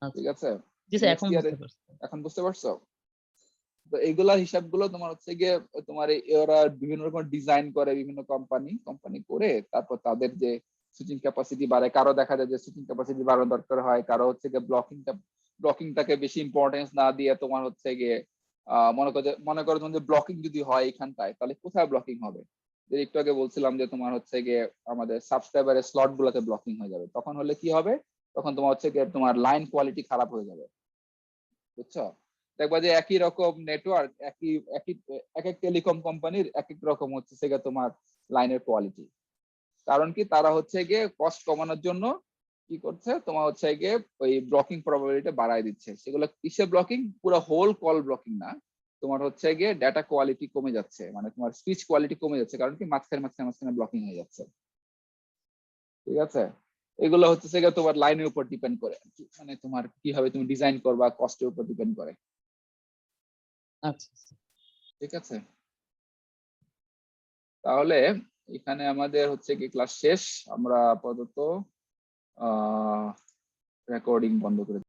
আচ্ছা। ঠিক আছে। জি স্যার, নেক্সট এখন ইয়ারে, বুঝতে পারছি। এখন বুঝতে পারছো? তো এইগুলা হিসাবগুলো তোমার হচ্ছে গিয়ে তোমার ওরা বিভিন্ন রকম ডিজাইন করে, বিভিন্ন কোম্পানি করে, তারপর তাদের যে সুইচিং ক্যাপাসিটি বাড়ে, কারো দেখা যায় যে সুইচিং ক্যাপাসিটি বাড়ানো দরকার হয়, কারো হচ্ছে গিয়ে ব্লকিংটাকে বেশি ইম্পর্টেন্স না দিয়ে তোমার হচ্ছে গিয়ে মনে করো তোমার ব্লকিং যদি হয় এখানটায়, তাহলে কোথায় ব্লকিং হবে? যে একটু আগে বলছিলাম যে তোমার হচ্ছে গিয়ে আমাদের সাবস্ক্রাইবারের স্লট গুলোতে ব্লকিং হয়ে যাবে, তখন হলে কি হবে, তখন তোমার হচ্ছে গিয়ে তোমার লাইন কোয়ালিটি খারাপ হয়ে যাবে, বুঝছো? দেখবা যে একই রকম নেটওয়ার্ক, একই একই এক এক টেলিকম কোম্পানির এক এক রকম হচ্ছে সেটা তোমার লাইনের কোয়ালিটি। কারণ কি, তারা হচ্ছে গিয়ে কস্ট কমানোর জন্য কি করছে, তোমার হচ্ছে গিয়ে ওই ব্লকিং প্রবাবিলিটি বাড়ায় দিচ্ছে। সেগুলো কিসে ব্লকিং, পুরো হোল কল ব্লকিং না, তোমার হচ্ছে গিয়ে ডাটা কোয়ালিটি কমে যাচ্ছে, মানে তোমার স্পিচ কোয়ালিটি কমে যাচ্ছে, কারণ কি মাঝখানে ব্লকিং হয়ে যাচ্ছে, ঠিক আছে। এগুলো হচ্ছে গিয়ে তোমার লাইনের উপর ডিপেন্ড করে, মানে তোমার কিভাবে তুমি ডিজাইন করবা কস্টের উপর ডিপেন্ড করে, আচ্ছা ঠিক আছে। তাহলে এখানে আমাদের হচ্ছে কি ক্লাস শেষ, আমরা আপাতত রেকর্ডিং বন্ধ করে